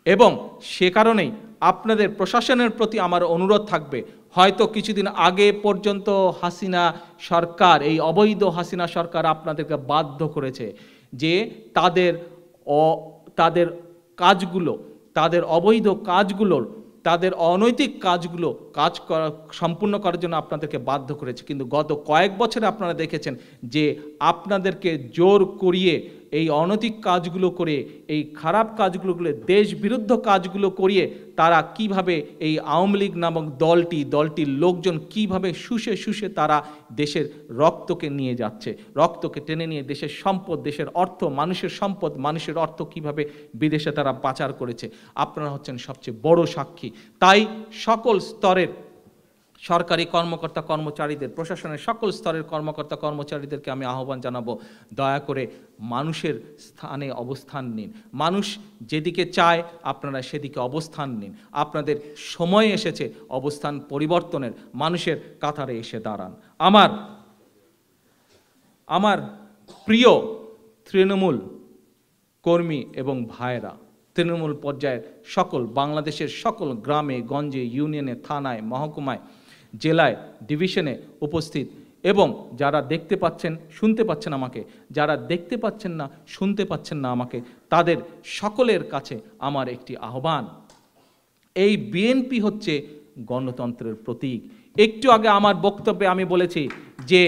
এবং সে কারণেই আপনাদের প্রশাসনের প্রতি আমার অনুরোধ থাকবে, হয়তো কিছুদিন আগে পর্যন্ত হাসিনা সরকার, এই অবৈধ হাসিনা সরকার আপনাদেরকে বাধ্য করেছে যে তাদের কাজগুলো, তাদের অবৈধ কাজগুলোর, তাদের অনৈতিক কাজগুলো সম্পূর্ণ করার জন্য আপনাদেরকে বাধ্য করেছে। কিন্তু গত কয়েক বছরে আপনারা দেখেছেন যে আপনাদেরকে জোর করিয়ে এই অনৈতিক কাজগুলো করে, এই খারাপ কাজগুলো করে, দেশ বিরুদ্ধ কাজগুলো করিয়ে তারা কিভাবে এই আওয়ামী লীগ নামক দলটির লোকজন কিভাবে শুষে তারা দেশের রক্তকে নিয়ে যাচ্ছে, রক্তকে টেনে নিয়ে দেশের সম্পদ, দেশের অর্থ, মানুষের সম্পদ, মানুষের অর্থ কিভাবে বিদেশে তারা পাচার করেছে। আপনারা হচ্ছেন সবচেয়ে বড় সাক্ষী। তাই সকল স্তরের সরকারি কর্মকর্তা কর্মচারীদের, প্রশাসনের সকল স্তরের কর্মকর্তা কর্মচারীদেরকে আমি আহ্বান জানাবো, দয়া করে মানুষের স্থানে অবস্থান নিন। মানুষ যেদিকে চায় আপনারা সেদিকে অবস্থান নিন। আপনাদের সময় এসেছে অবস্থান পরিবর্তনের, মানুষের কাতারে এসে দাঁড়ান। আমার প্রিয় তৃণমূল কর্মী এবং ভাইয়েরা, তৃণমূল পর্যায়ের সকল, বাংলাদেশের সকল গ্রামে গঞ্জে, ইউনিয়নে, থানায়, মহকুমায়, জেলায়, ডিভিশনে উপস্থিত এবং যারা দেখতে পাচ্ছেন, শুনতে পাচ্ছেন আমাকে, যারা দেখতে পাচ্ছেন না, শুনতে পাচ্ছেন না আমাকে, তাদের সকলের কাছে আমার একটি আহ্বান। এই বিএনপি হচ্ছে গণতন্ত্রের প্রতীক। একটু আগে আমার বক্তব্যে আমি বলেছি যে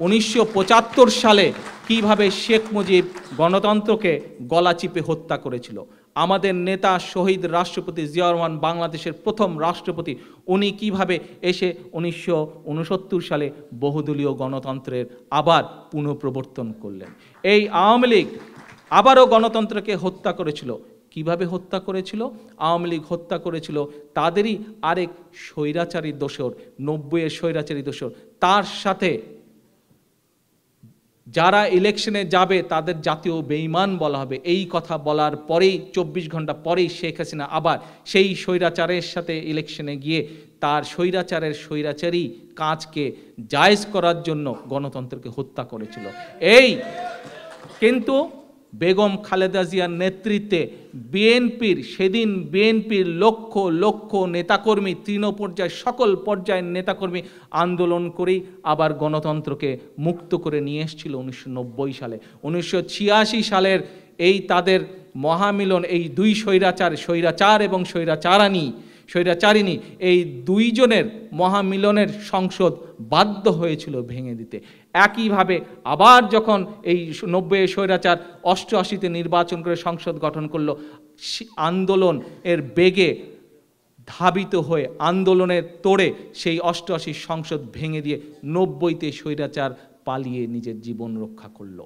1975 সালে কিভাবে শেখ মুজিব গণতন্ত্রকে গলা চিপে হত্যা করেছিল। আমাদের নেতা শহীদ রাষ্ট্রপতি জিয়াউর রহমান, বাংলাদেশের প্রথম রাষ্ট্রপতি, উনি কিভাবে এসে 1969 সালে বহুদলীয় গণতন্ত্রের আবার পুনঃপ্রবর্তন করলেন। এই আওয়ামী লীগ আবারও গণতন্ত্রকে হত্যা করেছিল। কিভাবে হত্যা করেছিল? আওয়ামী লীগ হত্যা করেছিল তাদেরই আরেক স্বৈরাচারী দোসর, 90-এর স্বৈরাচারী দোসর, তার সাথে যারা ইলেকশনে যাবে তাদের জাতীয় বেঈমান বলা হবে। এই কথা বলার পরেই 24 ঘন্টা পরেই শেখ হাসিনা আবার সেই স্বৈরাচারের সাথে ইলেকশনে গিয়ে তার স্বৈরাচারী কাজকে জায়েজ করার জন্য গণতন্ত্রকে হত্যা করেছিল। কিন্তু বেগম খালেদা জিয়ার নেতৃত্বে সেদিন বিএনপির লক্ষ লক্ষ নেতাকর্মী, তৃণপর্যায় সকল পর্যায়ের নেতাকর্মী আন্দোলন করেই আবার গণতন্ত্রকে মুক্ত করে নিয়ে এসেছিল 1990 সালে। 1986 সালের এই তাদের মহামিলন, এই দুই স্বৈরাচার এবং স্বৈরাচারানী স্বৈরাচারিণী, এই দুইজনের মহামিলনের সংসদ বাধ্য হয়েছিল ভেঙে দিতে। একইভাবে আবার যখন এই 90 স্বৈরাচার 88-তে নির্বাচন করে সংসদ গঠন করলো, আন্দোলন এর বেগে ধাবিত হয়ে আন্দোলনের তোড়ে সেই 88 সংসদ ভেঙে দিয়ে 90-তে স্বৈরাচার পালিয়ে নিজের জীবন রক্ষা করলো।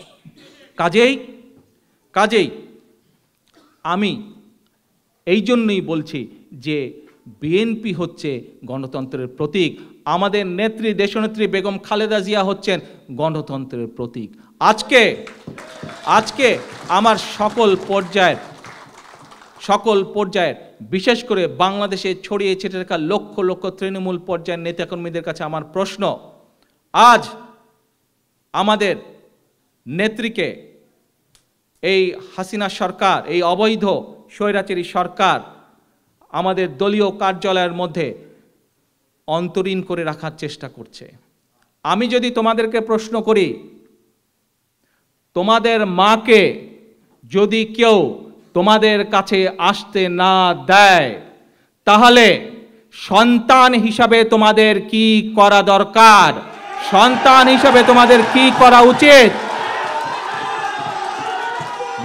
কাজেই আমি এই জন্যই বলছি যে বিএনপি হচ্ছে গণতন্ত্রের প্রতীক, আমাদের নেত্রী দেশনেত্রী বেগম খালেদা জিয়া হচ্ছেন গণতন্ত্রের প্রতীক। আজকে আমার সকল পর্যায়ের বিশেষ করে বাংলাদেশে ছড়িয়ে ছিটিয়ে থাকা লক্ষ লক্ষ তৃণমূল পর্যায়ের নেতাকর্মীদের কাছে আমার প্রশ্ন, আজ আমাদের নেত্রীকে এই হাসিনা সরকার, এই অবৈধ স্বৈরাচারী সরকার আমাদের দলীয় কার্যালয়ের মধ্যে অন্তরীণ করে রাখার চেষ্টা করছে। আমি যদি তোমাদেরকে প্রশ্ন করি, তোমাদের মাকে যদি কেউ তোমাদের কাছে আসতে না দেয়, তাহলে সন্তান হিসাবে তোমাদের কি করা দরকার? সন্তান হিসাবে তোমাদের কি করা উচিত?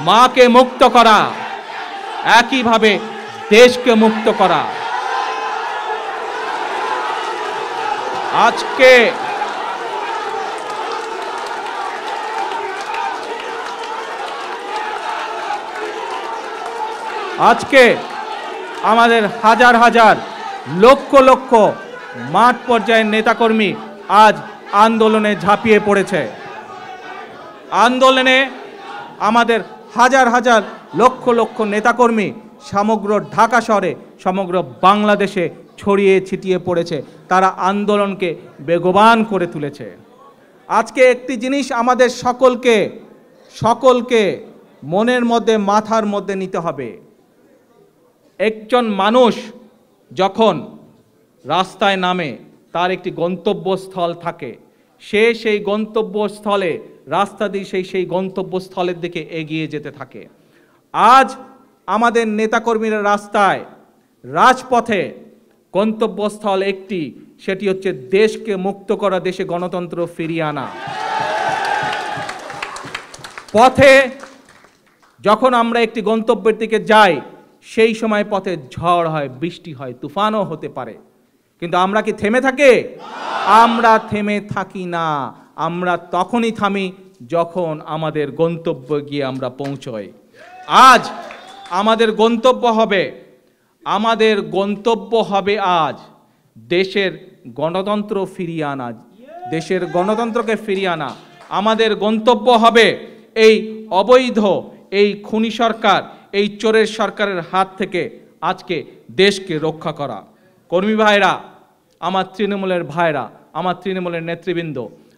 মাকে মুক্ত করা, একইভাবে দেশকে মুক্ত করা। আজকে আমাদের হাজার হাজার লক্ষ লক্ষ মাঠ পর্যায়ের নেতাকর্মী আজ আন্দোলনে ঝাঁপিয়ে পড়েছে। আন্দোলনে আমাদের হাজার হাজার লক্ষ লক্ষ নেতাকর্মী সমগ্র ঢাকা শহরে, সমগ্র বাংলাদেশে ছড়িয়ে ছিটিয়ে পড়েছে। তারা আন্দোলনকে বেগবান করে তুলেছে। আজকে একটি জিনিস আমাদের সকলকে মনের মধ্যে, মাথার মধ্যে নিতে হবে। একজন মানুষ যখন রাস্তায় নামে, তার একটি গন্তব্যস্থল থাকে, সে সেই গন্তব্যস্থলে রাস্তা দিয়ে সেই গন্তব্যস্থলের দিকে এগিয়ে যেতে থাকে। আজ আমাদের নেতাকর্মীরা রাস্তায়, রাজপথে গন্তব্যস্থল একটি, সেটি হচ্ছে দেশকে মুক্ত করা, দেশে গণতন্ত্র ফিরিয়ে আনা। পথে যখন আমরা একটি গন্তব্যের দিকে যাই, সেই সময় পথে ঝড় হয়, বৃষ্টি হয়, তুফানও হতে পারে, কিন্তু আমরা কি থেমে থাকি? আমরা থেমে থাকি না। আমরা তখনই থামি যখন আমাদের গন্তব্যে গিয়ে আমরা পৌঁছই। আজ আমাদের গন্তব্য হবে আজ দেশের গণতন্ত্র ফিরিয়ে আনা, দেশের গণতন্ত্রকে ফিরিয়ে আনা। আমাদের গন্তব্য হবে এই অবৈধ, এই খুনি সরকার, এই চোরের সরকারের হাত থেকে আজকে দেশকে রক্ষা করা। কর্মী ভাইরা, আমার তৃণমূলের ভাইরা, আমার তৃণমূলের নেতৃবৃন্দ,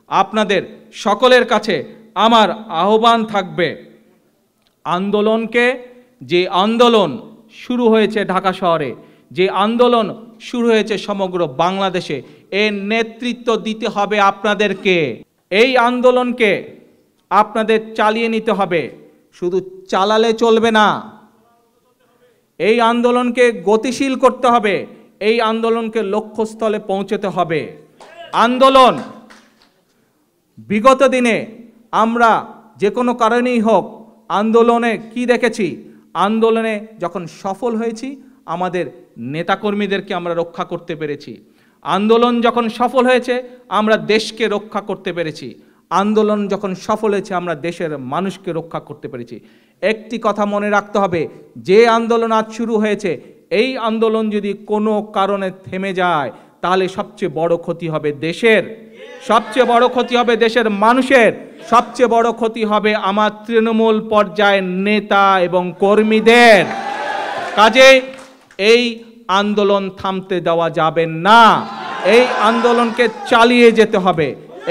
আপনাদের সকলের কাছে আমার আহ্বান থাকবে, আন্দোলনকে, যে আন্দোলন শুরু হয়েছে ঢাকা শহরে, যে আন্দোলন শুরু হয়েছে সমগ্র বাংলাদেশে, এর নেতৃত্ব দিতে হবে আপনাদেরকে। এই আন্দোলনকে আপনাদের চালিয়ে নিতে হবে, শুধু চালালে চলবে না। এই আন্দোলনকে গতিশীল করতে হবে, এই আন্দোলনকে লক্ষ্যস্থলে পৌঁছতে হবে। আন্দোলন বিগত দিনে আমরা যে কোনো কারণেই হোক, আন্দোলনে কি দেখেছি? আন্দোলনে যখন সফল হয়েছি, আমাদের নেতাকর্মীদেরকে আমরা রক্ষা করতে পেরেছি। আন্দোলন যখন সফল হয়েছে, আমরা দেশকে রক্ষা করতে পেরেছি। আন্দোলন যখন সফল হয়েছে, আমরা দেশের মানুষকে রক্ষা করতে পেরেছি। একটি কথা মনে রাখতে হবে, যে আন্দোলন আজ শুরু হয়েছে, এই আন্দোলন যদি কোনো কারণে থেমে যায়, তাহলে সবচেয়ে বড় ক্ষতি হবে দেশের, সবচেয়ে বড় ক্ষতি হবে দেশের মানুষের, সবচেয়ে বড় ক্ষতি হবে আমার তৃণমূল পর্যায়ের নেতা এবং কর্মীদের। কাজেই এই আন্দোলন থামতে দেওয়া যাবে না, এই আন্দোলনকে চালিয়ে যেতে হবে।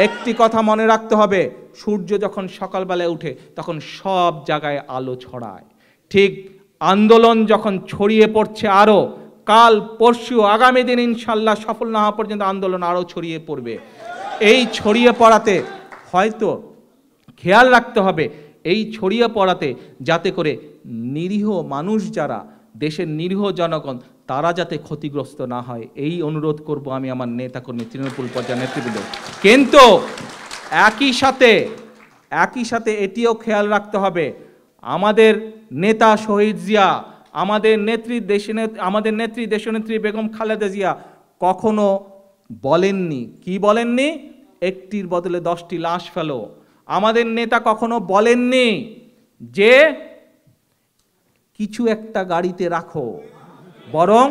একটি কথা মনে রাখতে হবে, সূর্য যখন সকালবেলায় উঠে তখন সব জায়গায় আলো ছড়ায়, ঠিক আন্দোলন যখন ছড়িয়ে পড়ছে আরও, কাল পরশু আগামী দিন ইনশাল্লাহ সফল না হওয়া পর্যন্ত আন্দোলন আরও ছড়িয়ে পড়বে। এই ছড়িয়ে পড়াতে হয়তো খেয়াল রাখতে হবে, এই ছড়িয়ে পড়াতে যাতে করে নিরীহ মানুষ যারা, দেশের নিরীহ জনগণ, তারা যাতে ক্ষতিগ্রস্ত না হয় এই অনুরোধ করব আমি আমার নেতাকর্মী তৃণমূল পর্যায়ের নেতৃবৃন্দ। কিন্তু একই সাথে এটিও খেয়াল রাখতে হবে, আমাদের নেতা শহীদ জিয়া, আমাদের নেত্রী দেশনেত্রী বেগম খালেদা জিয়া কখনো বলেননি, কি বলেননি, একটির বদলে 10টি লাশ ফেলো। আমাদের নেতা কখনো বলেননি যে কিছু একটা গাড়িতে রাখো, বরং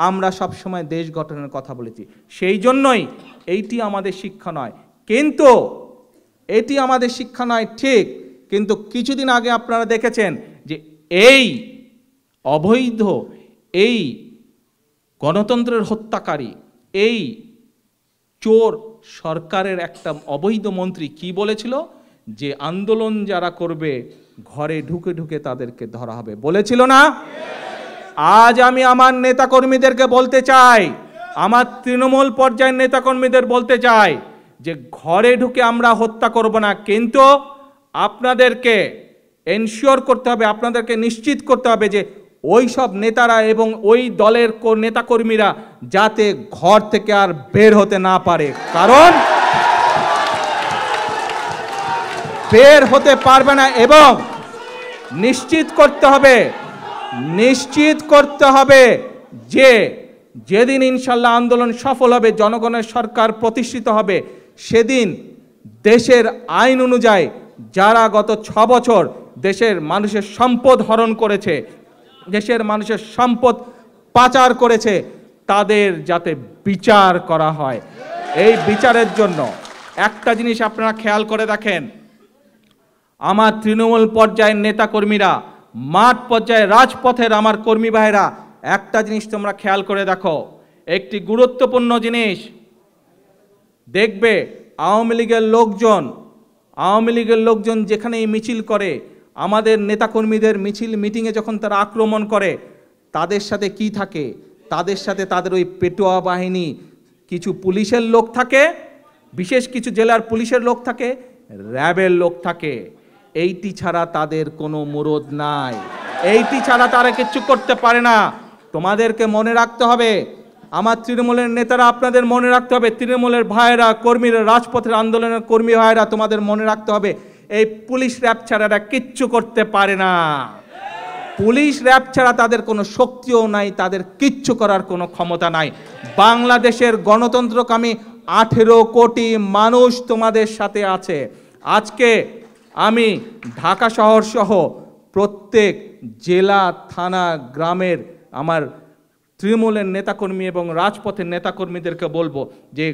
আমরা সবসময় দেশ গঠনের কথা বলেছি। সেই জন্যই এইটি আমাদের শিক্ষা নয়, কিন্তু এটি আমাদের শিক্ষা নয় ঠিক, কিন্তু কিছুদিন আগে আপনারা দেখেছেন যে এই অবৈধ, এই গণতন্ত্রের হত্যাকারী, এই চোর সরকারের একটা অবৈধ মন্ত্রী কি বলেছিল, যে আন্দোলন যারা করবে ঘরে ঢুকে ঢুকে তাদেরকে ধরা হবে, বলেছিল না? আজ আমি আমার নেতাকর্মীদেরকে বলতে চাই, আমার তৃণমূল পর্যায়ের নেতাকর্মীদের বলতে চাই যে ঘরে ঢুকে আমরা হত্যা করব না, কিন্তু আপনাদেরকে এনশিওর করতে হবে, আপনাদেরকে নিশ্চিত করতে হবে যে ওই সব নেতারা এবং ওই দলের নেতাকর্মীরা যাতে ঘর থেকে আর বের হতে না পারে, কারণ বের হতে পারবে না। এবং নিশ্চিত করতে হবে যে যেদিন ইনশাল্লাহ আন্দোলন সফল হবে, জনগণের সরকার প্রতিষ্ঠিত হবে, সেদিন দেশের আইন অনুযায়ী যারা গত 6 বছর দেশের মানুষের সম্পদ হরণ করেছে, দেশের মানুষের সম্পদ পাচার করেছে, তাদের যাতে বিচার করা হয়। এই বিচারের জন্য একটা জিনিস আপনারা খেয়াল করে দেখেন, আমার তৃণমূল পর্যায়ের নেতাকর্মীরা, মাঠ পর্যায়ে রাজপথের আমার কর্মী ভাইরা, একটা জিনিস তোমরা খেয়াল করে দেখো, একটি গুরুত্বপূর্ণ জিনিস দেখবে, আওয়ামী লীগের লোকজন যেখানেই মিছিল করে, আমাদের নেতাকর্মীদের মিছিল মিটিংয়ে যখন তারা আক্রমণ করে, তাদের সাথে কি থাকে? তাদের সাথে তাদের ওই পেটোয়া বাহিনী, কিছু পুলিশের লোক থাকে, বিশেষ কিছু জেলার পুলিশের লোক থাকে, র্যাবের লোক থাকে। এইটি ছাড়া তাদের কোনো মুরদ নাই, এইটি ছাড়া তারা কিচ্ছু করতে পারে না। তোমাদেরকে মনে রাখতে হবে, আমার তৃণমূলের নেতারা, আপনাদের মনে রাখতে হবে, তৃণমূলের ভাইয়েরা, কর্মীরা, রাজপথের আন্দোলনের কর্মী ভাইয়েরা, তোমাদের মনে রাখতে হবে, এই পুলিশ র্যাব ছাড়া এরা কিচ্ছু করতে পারে না। পুলিশ র্যাব ছাড়া তাদের কোনো শক্তিও নাই, তাদের কিচ্ছু করার কোনো ক্ষমতা নাই। বাংলাদেশের গণতন্ত্রকামী 18 কোটি মানুষ তোমাদের সাথে আছে। আজকে আমি ঢাকা শহর সহ প্রত্যেক জেলা, থানা, গ্রামের আমার তৃণমূলের নেতাকর্মী এবং রাজপথের নেতাকর্মীদেরকে বলবো যে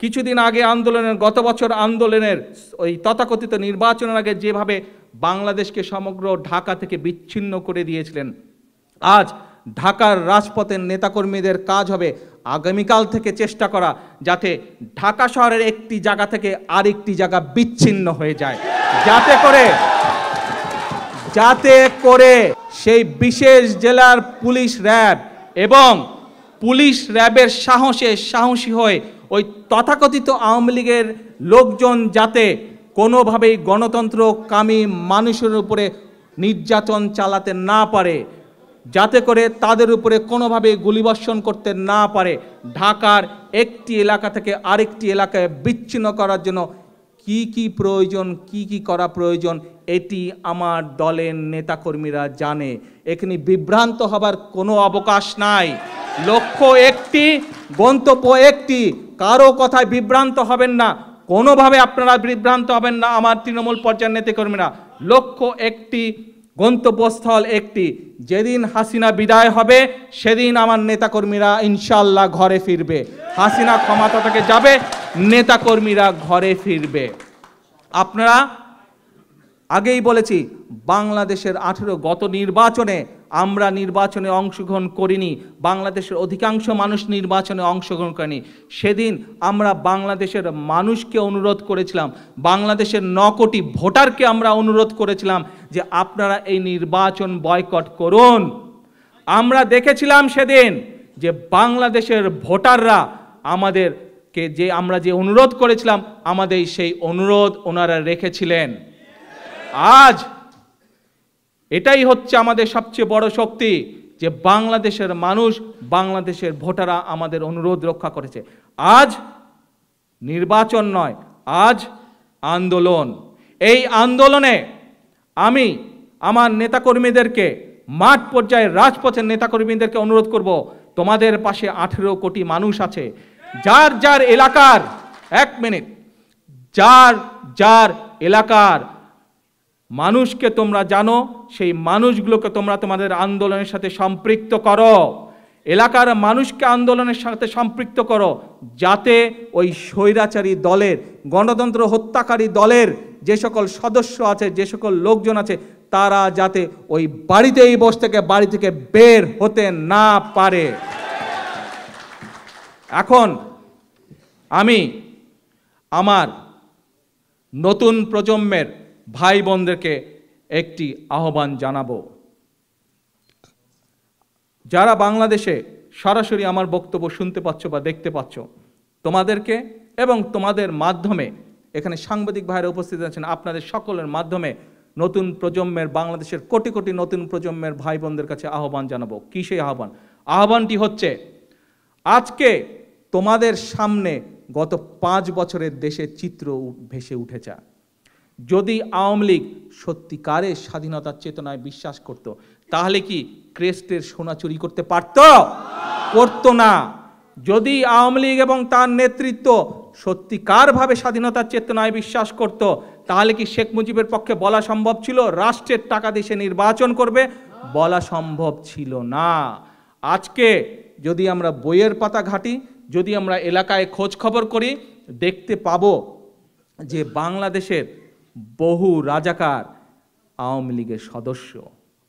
কিছুদিন আগে আন্দোলনের, গত বছর আন্দোলনের ওই তথাকথিত নির্বাচনের আগে যেভাবে বাংলাদেশকে সমগ্র ঢাকা থেকে বিচ্ছিন্ন করে দিয়েছিলেন, আজ ঢাকার রাজপথের নেতাকর্মীদের কাজ হবে আগামীকাল থেকে চেষ্টা করা যাতে ঢাকা শহরের একটি জায়গা থেকে আরেকটি জায়গা বিচ্ছিন্ন হয়ে যায়, যাতে করে সেই বিশেষ জেলার পুলিশ র্যাব এবং পুলিশ র্যাবের সাহসী হয়ে ওই তথাকথিত আওয়ামী লীগের লোকজন যাতে কোনোভাবেই গণতন্ত্রকামী মানুষের উপরে নির্যাতন চালাতে না পারে, যাতে করে তাদের উপরে কোনোভাবে গুলিবর্ষণ করতে না পারে, ঢাকার একটি এলাকা থেকে আরেকটি এলাকায় বিচ্ছিন্ন করার জন্য কি কি প্রয়োজন, কি কি করা প্রয়োজন, এটি আমার দলের নেতাকর্মীরা জানে। এখানে বিভ্রান্ত হবার কোনো অবকাশ নাই। লক্ষ্য একটি, গন্তব্য একটি, কারো কথায় বিভ্রান্ত হবেন না, কোনোভাবে আপনারা বিভ্রান্ত হবেন না। আমার তৃণমূল পর্যায়ের নেতাকর্মীরা, লক্ষ্য একটি, গন্তব্যস্থল একটি। যেদিন হাসিনা বিদায় হবে সেদিন আমার নেতাকর্মীরা ইনশাল্লাহ ঘরে ফিরবে। হাসিনা ক্ষমতা থেকে যাবে, নেতাকর্মীরা ঘরে ফিরবে। আপনারা আগেই বলেছি, বাংলাদেশের 18 গত নির্বাচনে আমরা নির্বাচনে অংশগ্রহণ করিনি, বাংলাদেশের অধিকাংশ মানুষ নির্বাচনে অংশগ্রহণ করেনি। সেদিন আমরা বাংলাদেশের মানুষকে অনুরোধ করেছিলাম, বাংলাদেশের 9 কোটি ভোটারকে আমরা অনুরোধ করেছিলাম যে আপনারা এই নির্বাচন বয়কট করুন। আমরা দেখেছিলাম সেদিন যে বাংলাদেশের ভোটাররা আমাদেরকে আমরা যে অনুরোধ করেছিলাম, আমাদের সেই অনুরোধ ওনারা রেখেছিলেন। আজ এটাই হচ্ছে আমাদের সবচেয়ে বড় শক্তি। যে বাংলাদেশের মানুষ, বাংলাদেশের ভোটাররা আমাদের অনুরোধ রক্ষা করেছে। আজ নির্বাচন নয়, আজ আন্দোলন। এই আন্দোলনে আমি আমার নেতাকর্মীদেরকে, মাঠ পর্যায়ে রাজপথের নেতাকর্মীদেরকে অনুরোধ করব, তোমাদের পাশে 18 কোটি মানুষ আছে। যার যার এলাকার, এক মিনিট, যার যার এলাকার মানুষকে তোমরা জানো, সেই মানুষগুলোকে তোমরা তোমাদের আন্দোলনের সাথে সম্পৃক্ত করো। এলাকার মানুষকে আন্দোলনের সাথে সম্পৃক্ত করো, যাতে ওই স্বৈরাচারী দলের, গণতন্ত্র হত্যাকারী দলের যে সকল সদস্য আছে, যে সকল লোকজন আছে, তারা যাতে ওই বাড়িতেই বসে থেকে বাড়ি থেকে বের হতে না পারে। এখন আমি আমার নতুন প্রজন্মের ভাই বোনদেরকে একটি আহ্বান জানাবো। যারা বাংলাদেশে সরাসরি আমার বক্তব্য শুনতে পাচ্ছ বা দেখতে পাচ্ছ, তোমাদেরকে এবং তোমাদের মাধ্যমে, এখানে সাংবাদিক ভাইরা উপস্থিত আছেন, আপনাদের সকলের মাধ্যমে নতুন প্রজন্মের, বাংলাদেশের কোটি কোটি নতুন প্রজন্মের ভাই বোনদের কাছে আহ্বান জানাবো। কি সেই আহ্বান? আহ্বানটি হচ্ছে, আজকে তোমাদের সামনে গত 5 বছরের দেশের চিত্র ভেসে উঠেছে। যদি আওয়ামী লীগ সত্যিকারের স্বাধীনতার চেতনায় বিশ্বাস করত, তাহলে কি ক্রেস্টের সোনা চুরি করতে পারত? করতো না। যদি আওয়ামী লীগ এবং তার নেতৃত্ব সত্যিকারভাবে স্বাধীনতার চেতনায় বিশ্বাস করত, তাহলে কি শেখ মুজিবের পক্ষে বলা সম্ভব ছিল রাষ্ট্রের টাকা দিয়ে সে নির্বাচন করবে? বলা সম্ভব ছিল না। আজকে যদি আমরা বইয়ের পাতা ঘাঁটি, যদি আমরা এলাকায় খোঁজ খবর করি, দেখতে পাবো যে বাংলাদেশের বহু রাজাকার আওয়ামী লীগের সদস্য।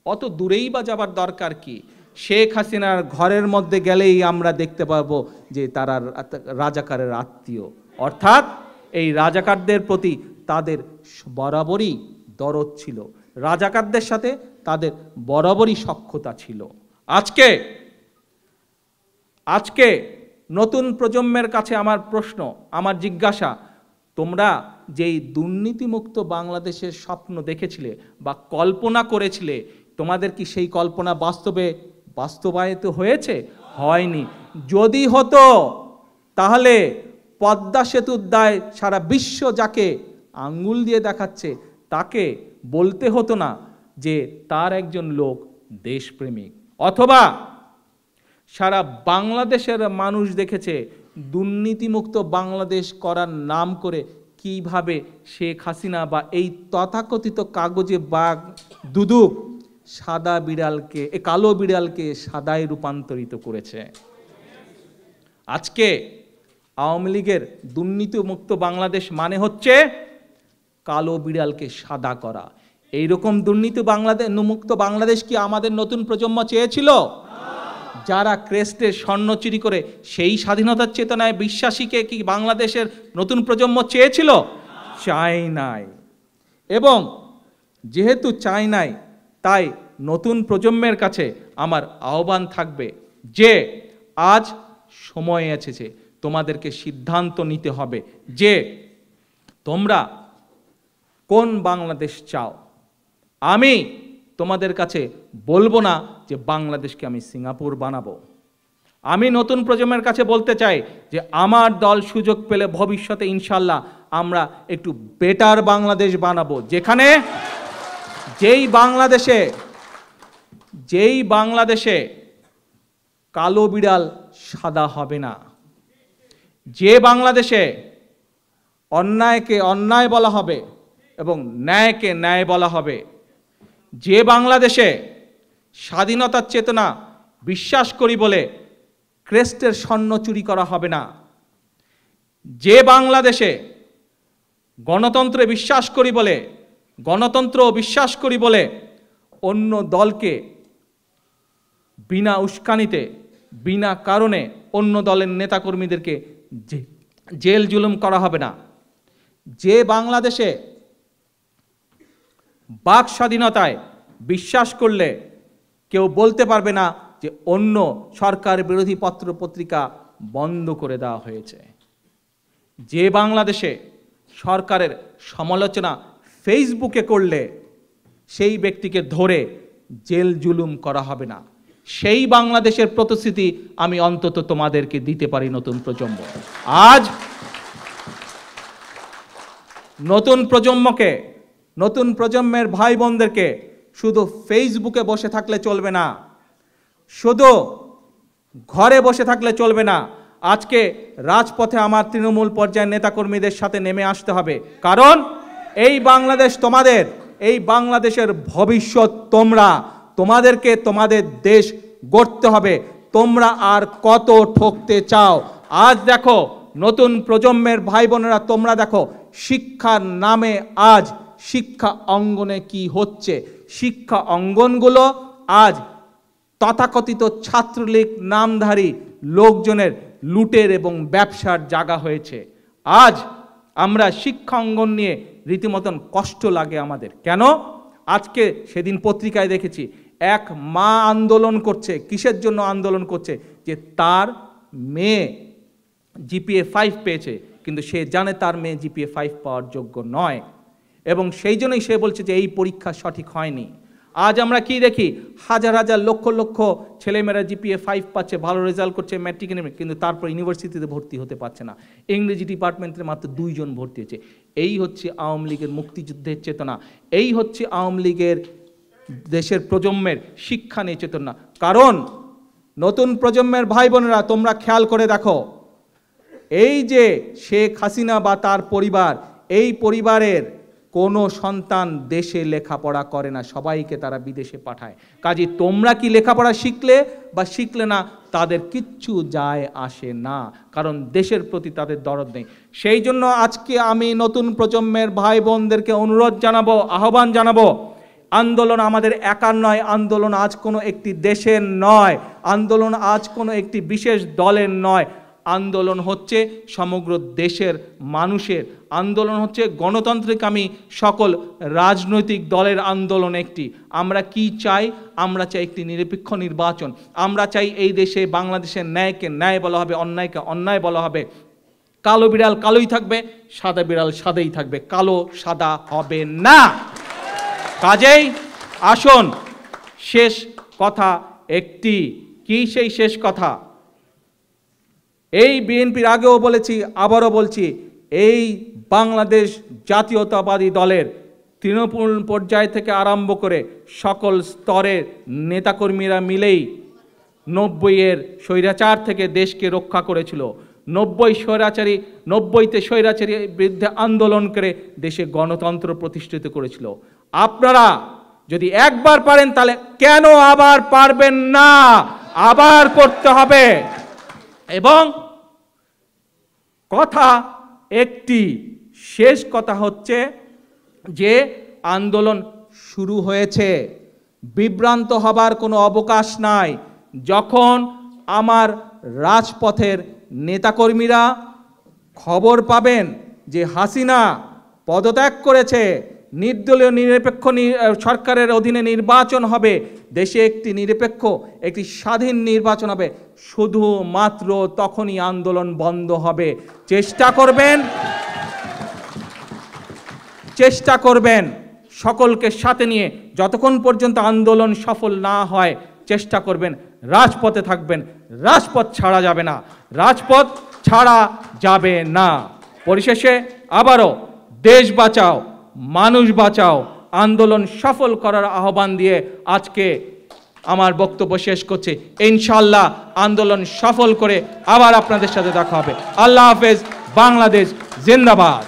অত দূরেই বা যাবার দরকার কি? শেখ হাসিনার ঘরের মধ্যে গেলেই আমরা দেখতে পাবো যে তারা রাজাকারের আত্মীয়। অর্থাৎ এই রাজাকারদের প্রতি তাদের বরাবরই দরদ ছিল, রাজাকারদের সাথে তাদের বরাবরই সখ্যতা ছিল। আজকে নতুন প্রজন্মের কাছে আমার প্রশ্ন, আমার জিজ্ঞাসা, তোমরা যেই দুর্নীতিমুক্ত বাংলাদেশের স্বপ্ন দেখেছিলে বা কল্পনা করেছিলে, তোমাদের কি সেই কল্পনা বাস্তবায়িত হয়েছে? হয়নি। যদি হতো, তাহলে পদ্মা সেতুর দায় সারা বিশ্ব যাকে আঙ্গুল দিয়ে দেখাচ্ছে, তাকে বলতে হতো না যে তার একজন লোক দেশপ্রেমিক। অথবা সারা বাংলাদেশের মানুষ দেখেছে দুর্নীতিমুক্ত বাংলাদেশ করার নাম করে কিভাবে শেখ হাসিনা বা এই তথাকথিত কাগজে বাঘ দুদুক কালো বিড়ালকে সাদায় রূপান্তরিত করেছে। আজকে আওয়ামী লীগের দুর্নীতিমুক্ত বাংলাদেশ মানে হচ্ছে কালো বিড়ালকে সাদা করা। এইরকম মুক্ত বাংলাদেশ কি আমাদের নতুন প্রজন্ম চেয়েছিল? যারা ক্রেস্টের স্বর্ণ চুরি করে সেই স্বাধীনতার চেতনায় বিশ্বাসীকে কি বাংলাদেশের নতুন প্রজন্ম চেয়েছিল? চায় নাই। এবং যেহেতু চায় নাই, তাই নতুন প্রজন্মের কাছে আমার আহ্বান থাকবে যে আজ সময় এসেছে, তোমাদেরকে সিদ্ধান্ত নিতে হবে যে তোমরা কোন বাংলাদেশ চাও। আমি তোমাদের কাছে বলবো না যে বাংলাদেশকে আমি সিঙ্গাপুর বানাবো। আমি নতুন প্রজন্মের কাছে বলতে চাই যে আমার দল সুযোগ পেলে ভবিষ্যতে ইনশাল্লাহ আমরা একটু বেটার বাংলাদেশ বানাবো, যেখানে যেই বাংলাদেশে কালো বিড়াল সাদা হবে না, যে বাংলাদেশে অন্যায়কে অন্যায় বলা হবে এবং ন্যায়কে ন্যায় বলা হবে, যে বাংলাদেশে স্বাধীনতার চেতনা বিশ্বাস করি বলে ক্রেস্টের স্বর্ণ চুরি করা হবে না, যে বাংলাদেশে গণতন্ত্রে বিশ্বাস করি বলে অন্য দলকে বিনা উস্কানিতে, বিনা কারণে অন্য দলের নেতাকর্মীদেরকে জেল জুলুম করা হবে না, যে বাংলাদেশে বাক স্বাধীনতায় বিশ্বাস করলে কেউ বলতে পারবে না যে অন্য সরকার বিরোধী পত্র পত্রিকা বন্ধ করে দেওয়া হয়েছে, যে বাংলাদেশে সরকারের সমালোচনা ফেসবুকে করলে সেই ব্যক্তিকে ধরে জেল জুলুম করা হবে না, সেই বাংলাদেশের প্রতিশ্রুতি আমি অন্তত তোমাদেরকে দিতে পারি নতুন প্রজন্ম। আজ নতুন প্রজন্মের ভাই বোনদেরকে শুধু ফেসবুকে বসে থাকলে চলবে না, শুধু ঘরে বসে থাকলে চলবে না। আজকে রাজপথে আমার তৃণমূল পর্যায়ের নেতাকর্মীদের সাথে নেমে আসতে হবে, কারণ এই বাংলাদেশ তোমাদের, এই বাংলাদেশের ভবিষ্যৎ তোমরা, তোমাদেরকে তোমাদের দেশ গড়তে হবে। তোমরা আর কত ঠকতে চাও? আজ দেখো নতুন প্রজন্মের ভাই বোনেরা, তোমরা দেখো শিক্ষার নামে আজ শিক্ষা অঙ্গনে কি হচ্ছে। শিক্ষা অঙ্গনগুলো আজ তথাকথিত ছাত্রলীগ নামধারী লোকজনের লুটের এবং ব্যবসার জায়গা হয়েছে। আজ আমরা শিক্ষা অঙ্গন নিয়ে রীতিমতন কষ্ট লাগে আমাদের। কেন? আজকে সেদিন পত্রিকায় দেখেছি এক মা আন্দোলন করছে। কিসের জন্য আন্দোলন করছে? যে তার মেয়ে জিপিএ 5 পেয়েছে, কিন্তু সে জানে তার মেয়ে জিপিএ 5 পাওয়ার যোগ্য নয়, এবং সেই জন্যই সে বলছে যে এই পরীক্ষা সঠিক হয়নি। আজ আমরা কি দেখি? হাজার হাজার লক্ষ লক্ষ ছেলেমেয়েরা জিপিএ 5 পাচ্ছে, ভালো রেজাল্ট করছে ম্যাট্রিক, কিন্তু তারপর ইউনিভার্সিটিতে ভর্তি হতে পারছে না। ইংরেজি ডিপার্টমেন্টে মাত্র 2 জন ভর্তি হয়েছে। এই হচ্ছে আওয়ামী লীগের মুক্তিযুদ্ধের চেতনা, এই হচ্ছে আওয়ামী লীগের দেশের প্রজন্মের শিক্ষা নিয়ে চেতনা। কারণ নতুন প্রজন্মের ভাই বোনেরা, তোমরা খেয়াল করে দেখো, এই যে শেখ হাসিনা বা তার পরিবার, এই পরিবারের কোনো সন্তান দেশে লেখাপড়া করে না, সবাইকে তারা বিদেশে পাঠায়। কাজে তোমরা কি লেখাপড়া শিখলে বা শিখলে না, তাদের কিচ্ছু যায় আসে না, কারণ দেশের প্রতি তাদের দরদ নেই। সেই জন্য আজকে আমি নতুন প্রজন্মের ভাই বোনদেরকে অনুরোধ জানাবো, আহ্বান জানাবো, আন্দোলন আমাদের একার নয়, আন্দোলন আজ কোনো একটি দেশের নয়, আন্দোলন আজ কোনো একটি বিশেষ দলের নয়, আন্দোলন হচ্ছে সমগ্র দেশের মানুষের, আন্দোলন হচ্ছে গণতন্ত্রকামী সকল রাজনৈতিক দলের আন্দোলন একটি। আমরা কি চাই? আমরা চাই একটি নিরপেক্ষ নির্বাচন। আমরা চাই এই দেশে বাংলাদেশের ন্যায়কে ন্যায় বলা হবে, অন্যায়কে অন্যায় বলা হবে। কালো বিড়াল কালোই থাকবে, সাদা বিড়াল সাদাই থাকবে, কালো সাদা হবে না। কাজেই আসুন, শেষ কথা একটি, কি সেই শেষ কথা? এই বিএনপির আগেও বলেছি, আবারও বলছি, এই বাংলাদেশ জাতীয়তাবাদী দলের তৃণমূল পর্যায় থেকে আরম্ভ করে সকল স্তরের নেতাকর্মীরা মিলেই 90-এর স্বৈরাচার থেকে দেশকে রক্ষা করেছিল। 90-তে স্বৈরাচারীর বিরুদ্ধে আন্দোলন করে দেশে গণতন্ত্র প্রতিষ্ঠিত করেছিল। আপনারা যদি একবার পারেন, তাহলে কেন আবার পারবেন না? আবার করতে হবে। এবং কথা একটি, শেষ কথা হচ্ছে যে আন্দোলন শুরু হয়েছে, বিভ্রান্ত হবার কোনো অবকাশ নাই। যখন আমার রাজপথের নেতাকর্মীরা খবর পাবেন যে হাসিনা পদত্যাগ করেছে, নির্দলীয় নিরপেক্ষ সরকারের অধীনে নির্বাচন হবে, দেশে একটি নিরপেক্ষ একটি স্বাধীন নির্বাচন হবে, শুধুমাত্র তখনই আন্দোলন বন্ধ হবে। চেষ্টা করবেন সকলকে সাথে নিয়ে, যতক্ষণ পর্যন্ত আন্দোলন সফল না হয় চেষ্টা করবেন, রাজপথে থাকবেন। রাজপথ ছাড়া যাবে না, রাজপথ ছাড়া যাবে না। পরিশেষে আবারও দেশ বাঁচাও, মানুষ বাঁচাও আন্দোলন সফল করার আহ্বান দিয়ে আজকে আমার বক্তব্য শেষ করছি। ইনশাআল্লাহ আন্দোলন সফল করে আবার আপনাদের সাথে দেখা হবে। আল্লাহ হাফেজ। বাংলাদেশ জিন্দাবাদ।